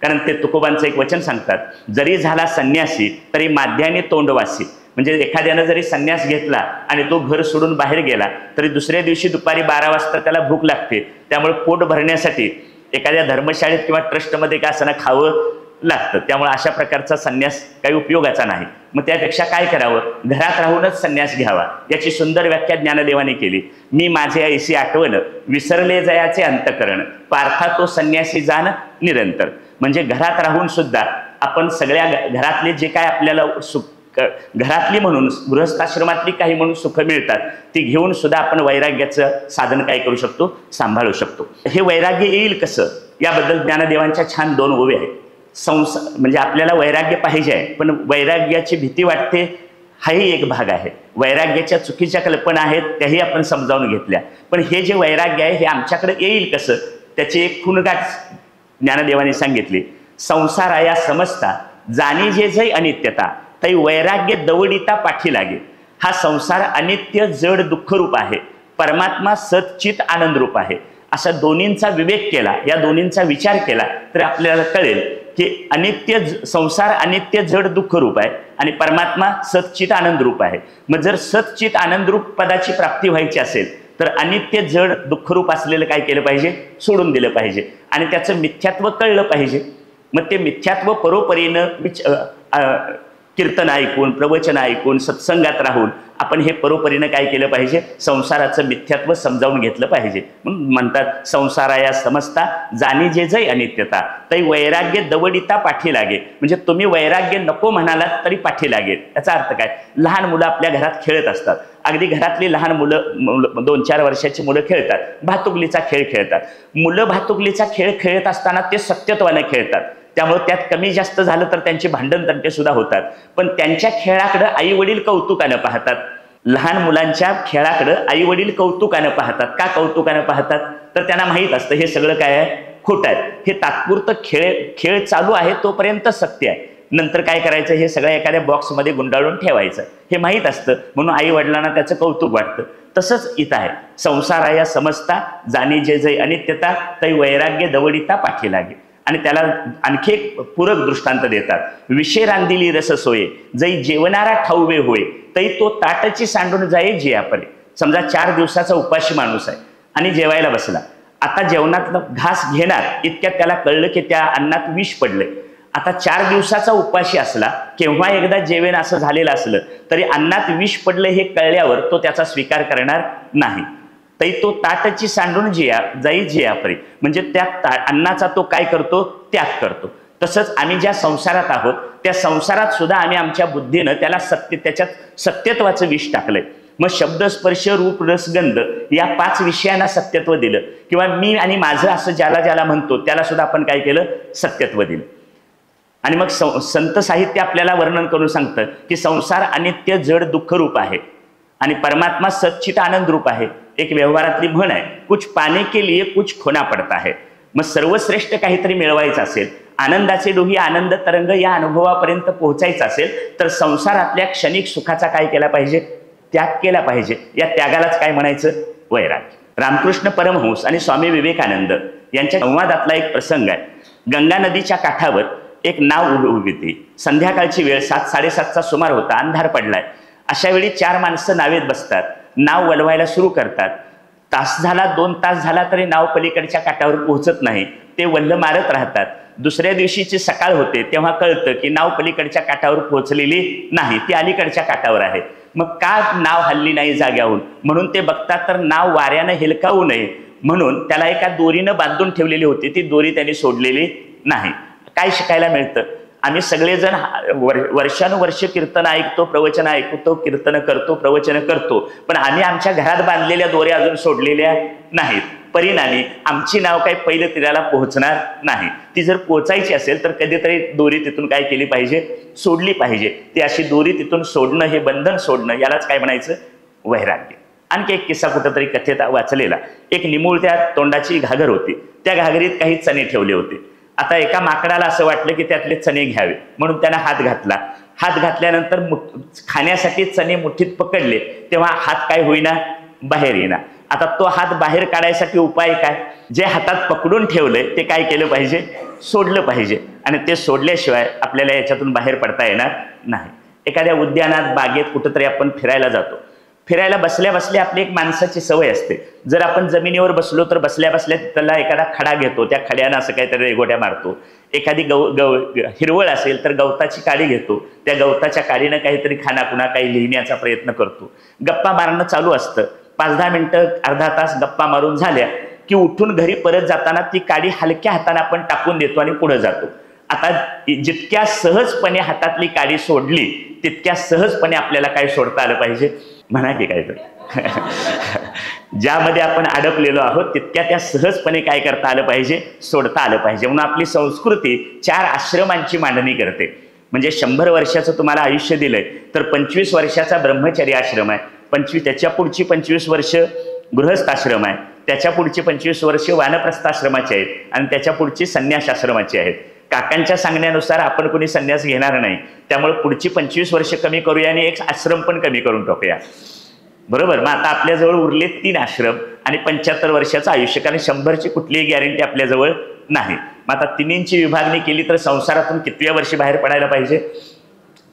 कारण ते तुकोबांचं एक वचन सांगतात, जरी झाला संन्यासी तरी माध्याने तोंडवासी. म्हणजे एखाद्यानं जरी संन्यास घेतला आणि तो घर सोडून बाहेर गेला तरी दुसऱ्या दिवशी दुपारी 12 वाजता त्याला भूक लागते. त्यामुळे पोट भरण्यासाठी एखाद्या धर्मशाळेत किंवा ट्रस्टमध्ये का असं खावं लागतं. त्यामुळे अशा प्रकारचा संन्यास काही उपयोगाचा नाही. मग त्यापेक्षा काय करावं? घरात राहूनच संन्यास घ्यावा. याची सुंदर व्याख्या ज्ञानदेवाने केली. मी माझे ऐसी आठवण, विसरले जयाचे अंतकरण, पार्था तो संन्यासी जाण निरंतर. म्हणजे घरात राहून सुद्धा आपण सगळ्या घरातले जे काय आपल्याला सुख, घरातली म्हणून गृहस्थाश्रमातली काही म्हणून सुख मिळतात ती घेऊन सुद्धा आपण वैराग्याचं साधन काय करू शकतो? सांभाळू शकतो. हे वैराग्य येईल कसं याबद्दल ज्ञानदेवांच्या छान 2 ओवी आहेत. म्हणजे आपल्याला वैराग्य पाहिजे आहे, पण वैराग्याची भीती वाटते हाही एक भाग आहे. वैराग्याच्या चुकीच्या कल्पना आहेत त्याही आपण समजावून घेतल्या. पण हे जे वैराग्य आहे हे आमच्याकडे येईल कसं, त्याची एक खुणगाठ ज्ञानदेवाने सांगितली. संसाराया समजता जाणी जे जै अनित्यता तै वैराग्य दवडिता पाठी लागे. हा संसार अनित्य जड दुःखरूप आहे, परमात्मा सच्चित आनंद रूप आहे. असा दोन्हींचा विवेक केला, या दोन्हींचा विचार केला तर आपल्याला कळेल की अनित्य संसार अनित्य जड दुःख रूप आहे आणि परमात्मा सच्चित आनंद रूप आहे. मग जर सच्चित आनंद रूप पदाची प्राप्ती व्हायची असेल तर अनित्य जड दुःखरूप असलेलं काय केलं पाहिजे, सोडून दिलं पाहिजे आणि त्याचं मिथ्यात्व कळलं पाहिजे. मग ते मिथ्यात्व परोपरीनं कीर्तन ऐकून, प्रवचन ऐकून, सत्संगात राहून आपण हे परोपरीनं काय केलं पाहिजे, संसाराचं मिथ्यात्व समजावून घेतलं पाहिजे. म्हणून म्हणतात संसाराया समजता जाणी जे जै अनित्यता तै वैराग्य दवडिता पाठी लागे. म्हणजे तुम्ही वैराग्य नको म्हणालात तरी पाठी लागेल. याचा अर्थ काय, लहान मुलं आपल्या घरात खेळत असतात, अगदी घरातली लहान मुलं 2-4 वर्षाची मुलं खेळतात, भातुकलीचा खेळ खेळतात. मुलं भातुकलीचा खेळ खेळत असताना ते सत्यत्वाने खेळतात, त्यामुळे त्यात कमी जास्त झालं तर त्यांची भांडण तंटे सुद्धा होतात. पण त्यांच्या खेळाकडे आई वडील कौतुकानं पाहतात. लहान मुलांच्या खेळाकडे आई वडील कौतुकानं पाहतात. का कौतुकानं पाहतात, तर त्यांना माहीत असतं हे सगळं काय आहे, खोटं आहे. हे तात्पुरतं खेळ चालू आहे तोपर्यंत सत्य आहे, नंतर काय करायचं, हे सगळं एखाद्या बॉक्समध्ये गुंडाळून ठेवायचं, हे माहीत असतं. म्हणून आई वडिलांना त्याचं कौतुक वाटतं. तसंच इथं आहे, संसाराया समजता जाणी जे जै अनित्यता तै वैराग्य दवडिता पाठी लागे. आणि त्याला आणखी एक पूरक दृष्टांत देतात. विषय रांदिली रस सोये जै जेवणारा ठाऊवे होय तै तो ताटची सांडून जाये जियापरे. समजा 4 दिवसाचा उपाशी माणूस आहे आणि जेवायला बसला. आता जेवणातलं घास घेणार इतक्यात त्याला कळलं की त्या अन्नात विष पडलंय. आता 4 दिवसाचा उपाशी असला, केव्हा एकदा जेवण असं झालेलं असलं तरी अन्नात विष पडलं हे कळल्यावर तो त्याचा स्वीकार करणार नाही. तै तो ताटची सांडून जाई जियापरी. म्हणजे त्या अन्नाचा तो काय करतो, त्याग करतो. तसंच आम्ही ज्या संसारात आहोत त्या संसारात सुद्धा आम्ही आमच्या बुद्धीनं त्याला त्याच्यात सत्यत्वाचं विष टाकलंय. मग शब्द स्पर्श रूप रसगंध या 5 विषयांना सत्यत्व दिलं, किंवा मी आणि माझं असं ज्याला ज्याला म्हणतो त्याला सुद्धा आपण काय केलं, सत्यत्व दिलं. आणि मग संत साहित्य आपल्याला वर्णन करून सांगतं की संसार अनित्य जड दुःखरूप आहे आणि परमात्मा सच्चित आनंद रूप आहे. एक व्यवहारातली म्हण आहे, कुछ पाने के लिए कुछ खोना पडता है. मग सर्वश्रेष्ठ काहीतरी मिळवायचं असेल, आनंदाचे डोही आनंद तरंग या अनुभवापर्यंत पोहोचायचं असेल तर संसारातल्या क्षणिक सुखाचा काय केला पाहिजे, त्याग केला पाहिजे. या त्यागालाच काय म्हणायचं, वैराग्य. रामकृष्ण परमहंस आणि स्वामी विवेकानंद यांच्या संवादातला एक प्रसंग आहे. गंगा नदीच्या काठावर एक नाव उभी होती. संध्याकाळची वेळ 7-7:30चा सुमार होता, अंधार पडलाय. अशा वेळी 4 माणसं नावेत बसतात, नाव वलवायला सुरू करतात. तास झाला, 2 तास झाला तरी नाव पलीकडच्या काठावर पोहोचत नाही. ते वल्ल मारत राहतात. दुसऱ्या दिवशीची सकाळ होते तेव्हा कळतं की नाव पलीकडच्या काठावर पोहोचलेली नाही, ती अलीकडच्या काठावर आहे. मग का नाव हल्ली नाही जाग्याहून, म्हणून ते बघतात तर नाव वाऱ्यानं हेलकावू नये म्हणून त्याला एका दोरीनं बांधून ठेवलेली होती. ती दोरी त्यांनी सोडलेली नाही. काय शिकायला मिळतं, आम्ही सगळेजण वर्षानुवर्ष कीर्तन ऐकतो, प्रवचन ऐकतो, कीर्तन करतो, प्रवचन करतो, पण आम्ही आमच्या घरात बांधलेल्या दोऱ्या अजून सोडलेल्या नाहीत. परिणामी आमची नाव काही पहिलं तीराला पोहोचणार नाही. ती जर पोहोचायची असेल तर कधीतरी दोरी तिथून काय केली पाहिजे, सोडली पाहिजे. ती अशी दोरी तिथून सोडणं, हे बंधन सोडणं, यालाच काय म्हणायचं, वैराग्य. आणखी एक किस्सा कुठंतरी कथेत वाचलेला. एक निमुळत्या तोंडाची घागर होती. त्या घागरीत काही चणे ठेवले होते. आता एका माकडाला असं वाटलं की त्यातले चणे घ्यावे म्हणून त्यानं हात घातला. हात घातल्यानंतर खाण्यासाठी चणे मुठीत पकडले तेव्हा हात काय होईना, बाहेर येईना. आता तो हात बाहेर काढायसाठी उपाय काय, जे हातात पकडून ठेवलंय ते काय केलं पाहिजे, सोडलं पाहिजे. आणि ते सोडल्याशिवाय आपल्याला याच्यातून बाहेर पडता येणार नाही. एखाद्या उद्यानात, बागेत कुठंतरी आपण फिरायला जातो. फिरायला बसल्या बसल्या आपली एक माणसाची सवय असते, जर आपण जमिनीवर बसलो तर बसल्या बसल्या त्याला एखादा खडा घेतो, त्या खड्यानं असं काहीतरी रेघोट्या मारतो. एखादी हिरवळ असेल तर गवताची काडी घेतो, त्या गवताच्या काडीनं काहीतरी खानाखुणा काही लिहिण्याचा प्रयत्न करतो. गप्पा मारणं चालू असतं. 5-10 मिनिटं, अर्धा तास गप्पा मारून झाल्या की उठून घरी परत जाताना ती काडी हलक्या हाताने आपण टाकून देतो आणि पुढे जातो. आता जितक्या सहजपणे हातातली काडी सोडली तितक्या सहजपणे आपल्याला काय सोडता आलं पाहिजे, म्हणा की काहीतरी ज्यामध्ये आपण अडकलेलो आहोत तितक्या त्या सहजपणे काय करता आलं पाहिजे, सोडता आलं पाहिजे. म्हणून आपली संस्कृती 4 आश्रमांची मांडणी करते. म्हणजे 100 वर्षाचं तुम्हाला आयुष्य दिलंय तर 25 वर्षाचा ब्रह्मचर्य आश्रम आहे, त्याच्या पुढची 25 वर्ष गृहस्थाश्रम आहे, त्याच्या पुढची 25 वर्ष वानप्रस्थाश्रमाची आहेत आणि त्याच्या पुढची संन्यास आश्रमाची आहेत. काकांच्या सांगण्यानुसार आपण कोणी संन्यास घेणार नाही, त्यामुळे पुढची 25 वर्ष कमी करूया आणि एक आश्रम पण कमी करून टाकूया. बरोबर. मग आता आपल्याजवळ उरले 3 आश्रम आणि 75 वर्षाचं आयुष्य, कारण 100ची कुठलीही गॅरंटी आपल्याजवळ नाही. मग आता तिन्हींची विभागणी केली तर संसारातून कितव्या वर्षी बाहेर पडायला पाहिजे?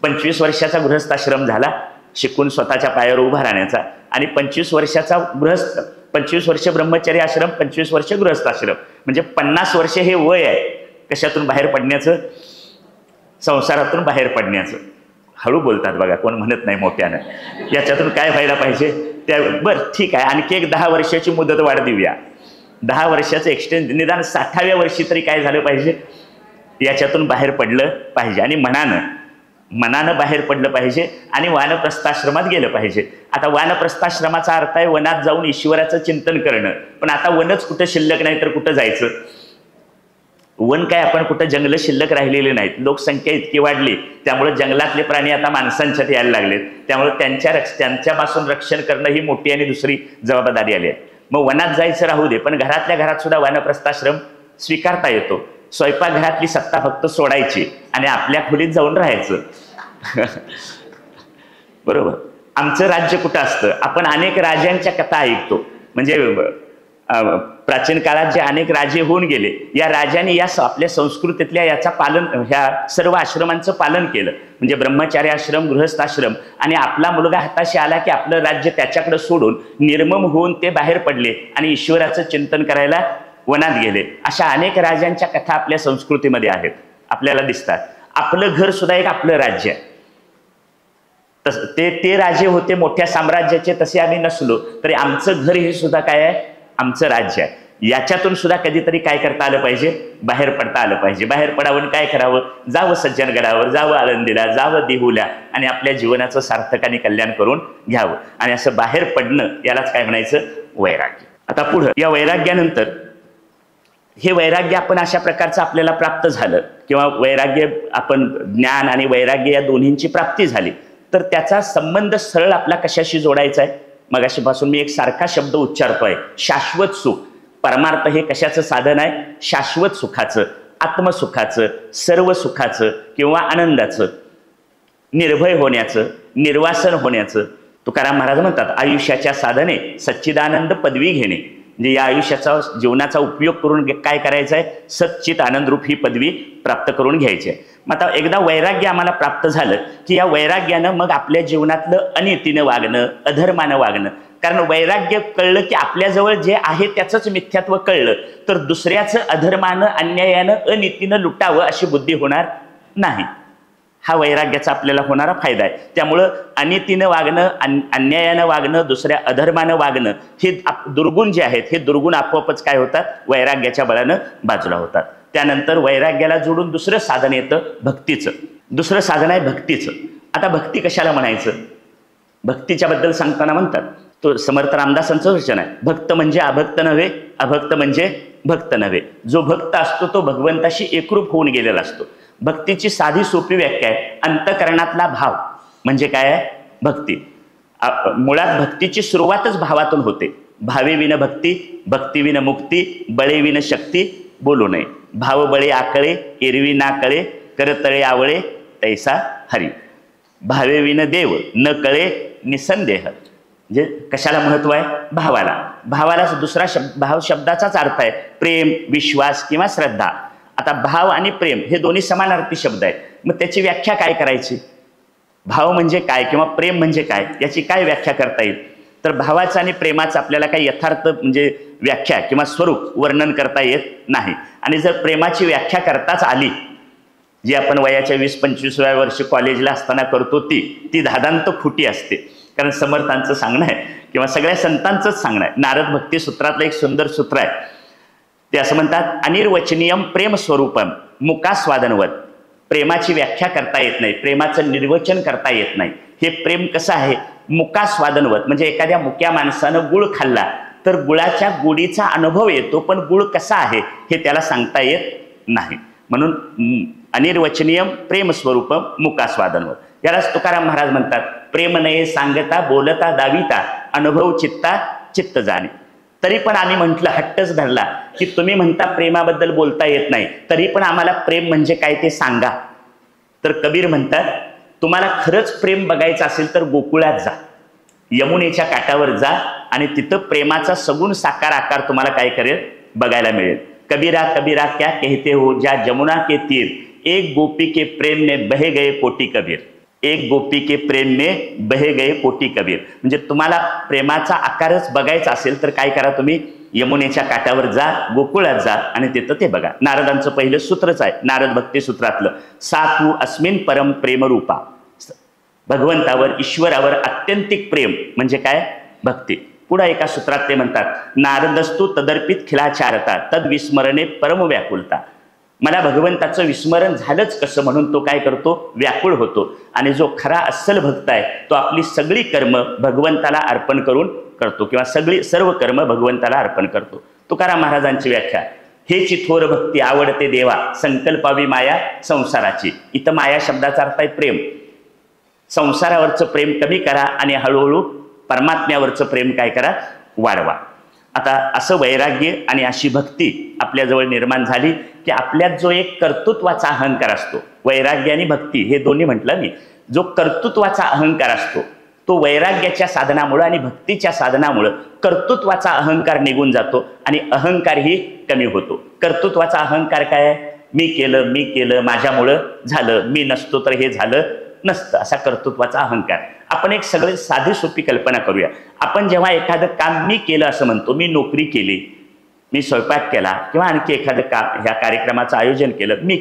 25 वर्षाचा गृहस्थाश्रम झाला, शिकून स्वतःच्या पायावर उभा राहण्याचा, आणि 25 वर्षाचा 25 वर्ष ब्रह्मचर्य आश्रम, 25 वर्ष गृहस्थाश्रम, म्हणजे 50 वर्ष हे वय आहे कशातून बाहेर पडण्याचं? संसारातून बाहेर पडण्याचं. हळू बोलतात बघा, कोण म्हणत नाही मोठ्यानं. याच्यातून काय व्हायला पाहिजे? बरं ठीक आहे, आणखी एक 10 वर्षाची मुदत वाढ देऊया. 10 वर्षाचं एक्सटेंड, निदान 60व्या वर्षी तरी काय झालं पाहिजे? याच्यातून बाहेर पडलं पाहिजे आणि मनानं बाहेर पडलं पाहिजे आणि वानप्रस्थाश्रमात गेलं पाहिजे. आता वानप्रस्थाश्रमाचा अर्थ आहे वनात जाऊन ईश्वराचं चिंतन करणं. पण आता वनच कुठं शिल्लक नाही तर कुठं जायचं? वन काय, आपण कुठं जंगलं शिल्लक राहिलेले नाहीत. लोकसंख्या इतकी वाढली त्यामुळे जंगलातले प्राणी आता माणसांच्यात यायला लागलेत, त्यामुळे त्यांच्यापासून रक्षण करणं ही मोठी आणि दुसरी जबाबदारी आली आहे. मग वनात जायचं राहू दे, पण घरातल्या घरात सुद्धा वानप्रस्थाश्रम स्वीकारता येतो. स्वयंपाकघरातली सत्ता फक्त सोडायची आणि आपल्या खोलीत जाऊन राहायचं. बरोबर. आमचं राज्य कुठं असतं? आपण अनेक राजांच्या कथा ऐकतो, म्हणजे प्राचीन काळात जे अनेक राजे होऊन गेले, या राजांनी या आपल्या संस्कृतीतल्या याचा पालन, ह्या सर्व आश्रमांचं पालन केलं. म्हणजे ब्रह्मचार्य आश्रम, गृहस्थाश्रम, आणि आपला मुलगा हाताशी आला की आपलं राज्य त्याच्याकडे सोडून निर्मम होऊन ते बाहेर पडले आणि ईश्वराचं चिंतन करायला वनात गेले. अशा अनेक राजांच्या कथा आपल्या संस्कृतीमध्ये आहेत, आपल्याला दिसतात. आपलं घर सुद्धा एक आपलं राज्य आहे. ते राजे होते मोठ्या साम्राज्याचे, तसे आम्ही नसलो तरी आमचं घर हे सुद्धा काय आहे? आमचं राज्य आहे. याच्यातून सुद्धा कधीतरी काय करता आलं पाहिजे? बाहेर पडता आलं पाहिजे. बाहेर पडावं काय करावं? जावं सज्जनगडावर, जावं आळंदीला, जावं देहूला आणि आपल्या जीवनाचं सार्थक आणि कल्याण करून घ्यावं. आणि असं बाहेर पडणं, यालाच काय म्हणायचं? वैराग्य. आता पुढं या वैराग्यानंतर, हे वैराग्य आपण अशा प्रकारचं आपल्याला प्राप्त झालं, किंवा वैराग्य आपण ज्ञान आणि वैराग्य या दोन्हींची प्राप्ती झाली, तर त्याचा संबंध सरळ आपला कशाशी जोडायचा आहे? मगाशीपासून मी एक सारखा शब्द उच्चारतोय, शाश्वत सुख. परमार्थ हे कशाचं साधन आहे? शाश्वत सुखाचं, आत्मसुखाचं, सर्व सुखाचं किंवा आनंदाचं, निर्भय होण्याचं, निर्वासन होण्याचं. तुकाराम महाराज म्हणतात, आयुष्याच्या साधने सच्चिदानंद पदवी घेणे. म्हणजे या आयुष्याचा, जीवनाचा उपयोग करून काय करायचं आहे? सच्चित आनंद रूप ही पदवी प्राप्त करून घ्यायची आहे. मग आता एकदा वैराग्य आम्हाला प्राप्त झालं की या वैराग्यानं मग आपल्या जीवनातलं अनितीनं वागणं, अधर्मानं वागणं, कारण वैराग्य कळलं की आपल्याजवळ जे आहे त्याचंच मिथ्यात्व कळलं तर दुसऱ्याचं अधर्मानं, अन्यायानं, अनितीनं लुटावं अशी बुद्धी होणार नाही. हा वैराग्याचा आपल्याला होणारा फायदा आहे. त्यामुळं अनितीनं वागणं, अन्यायानं वागणं, दुसऱ्या अधर्मानं वागणं, हे दुर्गुण जे आहेत, हे दुर्गुण आपोआपच काय होतात? वैराग्याच्या बळानं बाजूला होतात. त्यानंतर वैराग्याला जोडून दुसरं साधन येतं भक्तीचं. दुसरं साधन आहे भक्तीचं. आता भक्ती कशाला म्हणायचं? भक्तीच्या बद्दल सांगताना म्हणतात, तो समर्थ रामदासांचं वचन आहे, भक्त म्हणजे अभक्त नव्हे, अभक्त म्हणजे भक्त नव्हे. जो भक्त असतो तो भगवंताशी एकरूप होऊन गेलेला असतो. भक्तीची साधी सोपी व्याख्या आहे, अंतःकरणातला भाव म्हणजे काय आहे? भक्ती. मुळात भक्तीची सुरुवातच भावातून होते. भावे विन भक्ती, भक्ती विन मुक्ती, बळे विन शक्ती बोलू नये. भाव बळे आकळे, एरवी ना कळे, करतळे आवळे तैसा हरी. भावे विन देव, न कळे निसंदेह. म्हणजे कशाला महत्व आहे? भावाला. भावाला दुसरा भाव शब्दाचाच अर्थ आहे प्रेम, विश्वास किंवा श्रद्धा. आता भाव आणि प्रेम हे दोन्ही समानार्थी शब्द आहेत. मग त्याची व्याख्या काय करायची? भाव म्हणजे काय किंवा प्रेम म्हणजे काय, याची काय व्याख्या करता येईल? तर भावाचं आणि प्रेमाचं आपल्याला काही यथार्थ म्हणजे व्याख्या किंवा स्वरूप वर्णन करता येत नाही. आणि जर प्रेमाची व्याख्या करताच आली, जी आपण वयाच्या 20-25व्या वर्षी कॉलेजला असताना करतो, ती धादांत खोटी असते. कारण समर्थांचं सांगणं आहे किंवा सगळ्या संतांचंच सांगणं आहे. नारद भक्ती सूत्रातलं एक सुंदर सूत्र आहे, ते असं म्हणतात, अनिर्वचनीयम प्रेम स्वरूपम मुकास्वादनवत. प्रेमाची व्याख्या करता येत नाही, प्रेमाचं निर्वचन करता येत नाही. हे प्रेम कसं आहे? मुकास्वादनवत. म्हणजे एखाद्या मुक्या माणसानं गुळ खाल्ला तर गुळाच्या गोडीचा अनुभव येतो, पण गुळ कसा आहे हे त्याला सांगता येत नाही. म्हणून अनिर्वचनीय प्रेम स्वरूप मुकास्वादनवर. यालाच तुकाराम महाराज म्हणतात, प्रेम नये सांगता बोलता दाविता अनुभव चित्ता चित्त जाणे. तरी पण आम्ही म्हटलं, हट्टच धरला की तुम्ही म्हणता प्रेमाबद्दल बोलता येत नाही, तरी पण आम्हाला प्रेम म्हणजे काय ते सांगा. तर कबीर म्हणतात, तुम्हाला खरंच प्रेम बघायचं असेल तर गोकुळात जा, यमुनेच्या काठावर जा आणि तिथं प्रेमाचा सगुण साकार आकार तुम्हाला काय करेल बघायला मिळेल. कबीरा कबीरा क्या कहते हो ज्या जमुना के तीर, एक गोपी के प्रेम में बहे गए कोटी कबीर. एक गोपी के प्रेम में बहे गए कोटी कबीर. म्हणजे तुम्हाला प्रेमाचा आकारच बघायचा असेल तर काय करा, तुम्ही यमुनेच्या काठावर जा, गोकुळात जा आणि तिथं ते बघा. नारदांचं पहिलं सूत्रच आहे नारद भक्ती सूत्रातलं, सा तू अस्मिन परम प्रेमरूपा. भगवंतावर ईश्वरावर अत्यंतिक प्रेम म्हणजे काय, भक्ती. पुढे एका सूत्रात ते म्हणतात, नारदस्तु तदर्पित खिलाचारता तद विस्मरणे परम व्याकुलता. मला भगवंताचं विस्मरण झालंच कसं म्हणून तो काय करतो, व्याकुळ होतो. आणि जो खरा अस्सल भक्त आहे तो आपली सगळी कर्म भगवंताला अर्पण करून करतो, किंवा सर्व कर्म भगवंताला अर्पण करतो. तुकाराम महाराजांची व्याख्या, हेची थोर भक्ती आवडते देवा, संकल्पावी माया संसाराची. इथं माया शब्दाचा अर्थ आहे प्रेम. संसारावरचं प्रेम कमी करा आणि हळूहळू परमात्म्यावरचं प्रेम काय करा, वाढवा. आता असं वैराग्य आणि अशी भक्ती आपल्याजवळ निर्माण झाली की आपल्यात जो एक कर्तृत्वाचा अहंकार असतो, वैराग्य आणि भक्ती हे दोन्ही म्हटलं मी, जो कर्तृत्वाचा अहंकार असतो तो वैराग्याच्या साधनामुळं आणि भक्तीच्या साधनामुळं कर्तृत्वाचा अहंकार निघून जातो आणि अहंकारही कमी होतो. कर्तृत्वाचा अहंकार काय आहे, मी केलं माझ्यामुळं झालं, मी नसतो तर हे झालं नसतं, असा कर्तृत्वाचा अहंकार. आपण एक सगळे साधी सोपी कल्पना करूया. आपण जेव्हा एखादं काम मी केलं असं म्हणतो, मी नोकरी केली, मी स्वयंपाक केला किंवा आणखी एखादं काम, ह्या कार्यक्रमाचं आयोजन केलं, मी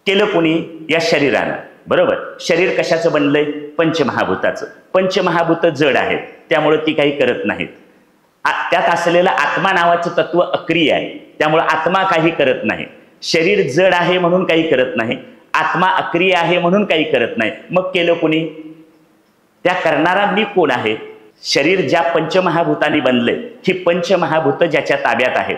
केलं कोणी, या शरीरानं. बरोबर, शरीर कशाचं बनलंय, पंचमहाभूताचं. पंचमहाभूत जड आहेत त्यामुळे ती काही करत नाहीत. त्यात असलेलं आत्मा नावाचं तत्व अक्रिय आहे त्यामुळे आत्मा काही करत नाही. शरीर जड आहे म्हणून काही करत नाही, आत्मा अक्रिय आहे म्हणून काही करत नाही. मग केलं कोणी, त्या करणारा मी कोण आहे. शरीर ज्या पंचमहाभूतांनी बनले, ही पंचमहाभूत ज्याच्या ताब्यात आहेत,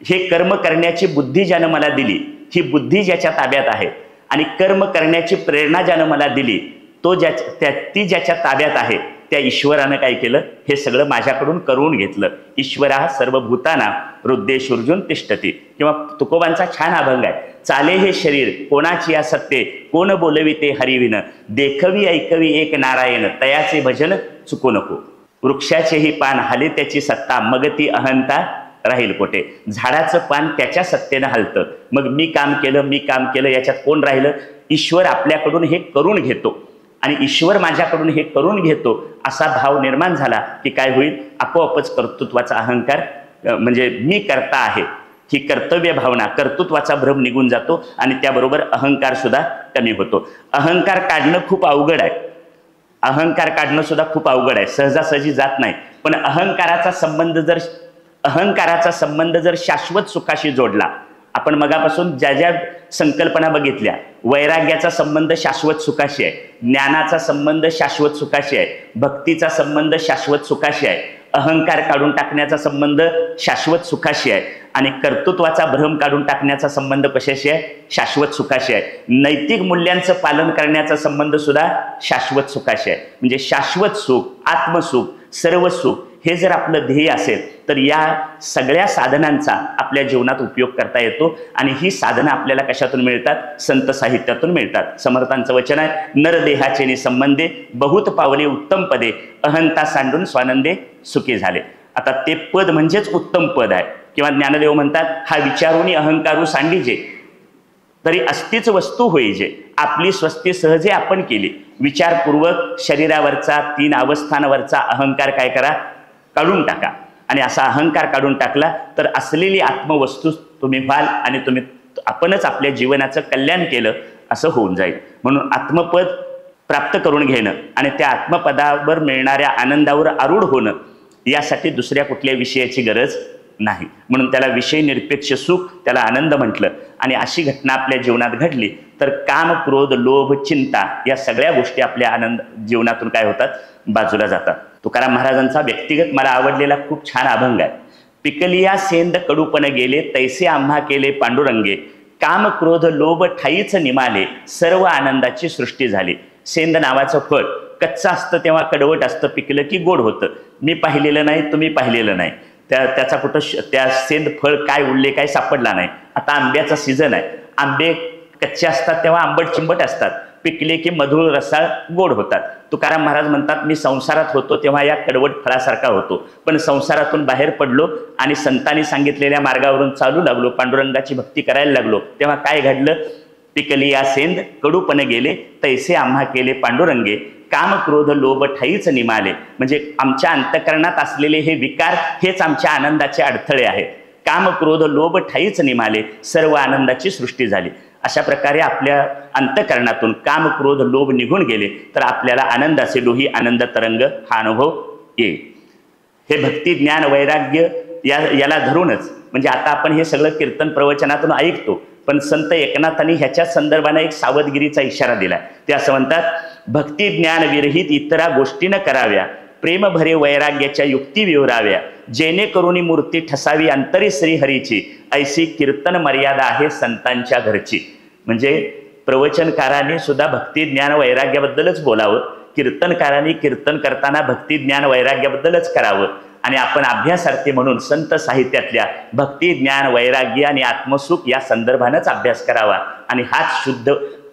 हे कर्म करण्याची बुद्धी ज्यानं मला दिली, ही बुद्धी ज्याच्या ताब्यात आहे, आणि कर्म करण्याची प्रेरणा ज्यानं मला दिली, ती ज्याच्या ताब्यात आहे, त्या ईश्वरानं काय केलं, हे सगळं माझ्याकडून करून घेतलं. ईश्वरा सर्वभूताना हृदयेषुर्जुन तिष्ठती. किंवा तुकोबांचा छान अभंग आहे, चाले हे शरीर कोणाची या सत्ते, कोण बोलविते हरिविन, देखवी ऐकवी एक नारायण, तयाचे भजन चुकू नको. वृक्षाचेही पान हाले त्याची सत्ता, मग ती अहंता राहील कोठे. झाडाचं पान त्याच्या सत्तेनं हलतं, मग मी काम केलं याच्यात कोण राहिलं, ईश्वर आपल्याकडून हे करून घेतो आणि ईश्वर माझ्याकडून हे करून घेतो असा भाव निर्माण झाला की काय होईल, आपोआपच कर्तृत्वाचा अहंकार म्हणजे मी करता आहे ही कर्तव्य भावना, कर्तृत्वाचा भ्रम निघून जातो आणि त्याबरोबर अहंकार सुद्धा कमी होतो. अहंकार काढणं खूप अवघड आहे, अहंकार काढणं सुद्धा खूप अवघड आहे, सहजासहजी जात नाही. पण अहंकाराचा संबंध जर शाश्वत सुखाशी जोडला, आपण मगापासून ज्या ज्या संकल्पना बघितल्या, वैराग्याचा संबंध शाश्वत सुखाशी आहे, ज्ञानाचा संबंध शाश्वत सुखाशी आहे, भक्तीचा संबंध शाश्वत सुखाशी आहे, अहंकार काढून टाकण्याचा संबंध शाश्वत सुखाशी आहे आणि कर्तृत्वाचा भ्रम काढून टाकण्याचा संबंध कशाशी आहे, शाश्वत सुखाशी आहे. नैतिक मूल्यांचं पालन करण्याचा संबंध सुद्धा शाश्वत सुखाशी आहे. म्हणजे शाश्वत सुख, आत्मसुख, सर्व सुख हे जर आपलं ध्येय असेल तर या सगळ्या साधनांचा आपल्या जीवनात उपयोग करता येतो. आणि ही साधनं आपल्याला कशातून मिळतात, संत साहित्यातून मिळतात. समर्थांचं वचन आहे, नरदेहाचे निसंबंधे बहुत पावले उत्तम पदे, अहंता सांडून स्वानंदे सुखी झाले. आता ते पद म्हणजेच उत्तम पद आहे. किंवा ज्ञानदेव म्हणतात, हा विचारूनी अहंकारू सांडीजे तरी अस्तीच वस्तू होईजे, आपली स्वस्ती सहजे आपण केली. विचारपूर्वक शरीरावरचा 3 अवस्थांवरचा अहंकार काय करा, काढून टाका. आणि असा अहंकार काढून टाकला तर असलेली आत्मवस्तू तुम्ही व्हाल आणि आपणच आपल्या जीवनाचं कल्याण केलं असं होऊन जाईल. म्हणून आत्मपद प्राप्त करून घेणं आणि त्या आत्मपदावर मिळणाऱ्या आनंदावर आरूढ होणं, यासाठी दुसऱ्या कुठल्या विषयाची गरज नाही. म्हणून त्याला विषय निरपेक्ष सुख, त्याला आनंद म्हटलं. आणि अशी घटना आपल्या जीवनात घडली तर काम, क्रोध, लोभ, चिंता या सगळ्या गोष्टी आपल्या जीवनातून काय होतात, बाजूला जातात. तुकाराम महाराजांचा व्यक्तिगत मला आवडलेला खूप छान अभंग आहे. पिकलिया सेंद कडूपण गेले, तैसे आम्हा केले पांडुरंगे, काम क्रोध लोभ ठाईच निमाले, सर्व आनंदाची सृष्टी झाली. सेंद नावाचं फळ कच्चं असतं तेव्हा कडवट असतं, पिकलं की गोड होतं. मी पाहिलेलं नाही, तुम्ही पाहिलेलं नाही, त्याचा कुठं त्या सेंद फळ काय उरले काय सापडला नाही. आता आंब्याचा सीझन आहे. आंबे कच्चे असतात तेव्हा आंबट चिंबट असतात, पिकले की मधुर रसाळ गोड होतात. तुकाराम महाराज म्हणतात, मी संसारात होतो तेव्हा या कडवट फळासारखा होतो, पण संसारातून बाहेर पडलो आणि संतांनी सांगितलेल्या मार्गावरून चालू लागलो, पांडुरंगाची भक्ती करायला लागलो, तेव्हा काय घडलं? पिकली या सेंद कडूपणे गेले, तैसे आम्हा केले पांडुरंगे, काम क्रोध लोभ ठाईच निमाले. म्हणजे आमच्या अंतकरणात असलेले हे विकार हेच आमच्या आनंदाचे अडथळे आहेत. काम क्रोध लोभ ठाईच निमाले, सर्व आनंदाची सृष्टी झाली. अशा प्रकारे आपल्या अंतकरणातून काम क्रोध लोभ निघून गेले तर आपल्याला आनंदाचे डोही आनंद तरंग हा अनुभव येईल. हे भक्ती ज्ञान वैराग्य याला धरूनच, म्हणजे आता आपण हे सगळं कीर्तन प्रवचनातून ऐकतो, पण संत एकनाथांनी ह्याच्या संदर्भाने एक सावधगिरीचा इशारा दिला. ते असं म्हणतात, भक्ती ज्ञान विरहित इतरा गोष्टी न कराव्या, प्रेम भरे वैराग्याच्या युक्ती विवराव्या, जेणेकरून मूर्ती ठसावी अंतरी श्रीहरीची, ऐशी कीर्तन मर्यादा आहे संतांच्या घरची. म्हणजे प्रवचनकारांनी सुद्धा भक्ती ज्ञान वैराग्याबद्दलच बोलावं, कीर्तनकारांनी कीर्तन करताना भक्ती ज्ञान वैराग्याबद्दलच करावं, आणि आपण अभ्यासार्थी म्हणून संत साहित्यातल्या भक्ती ज्ञान वैराग्य आणि आत्मसुख या संदर्भानंच अभ्यास करावा. आणि हाच शुद्ध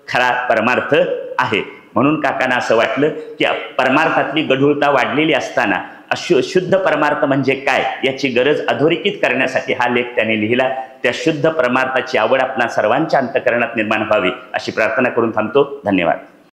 खरा परमार्थ आहे. म्हणून काकांना असं वाटलं की परमार्थातली गढूळता वाढलेली असताना शुद्ध परमार्थ म्हणजे काय याची गरज अधोरेखित करण्यासाठी हा लेख त्यांनी लिहिला. त्या शुद्ध परमार्थाची आवड आपल्या सर्वांच्या अंतकरणात निर्माण व्हावी अशी प्रार्थना करून थांबतो. धन्यवाद.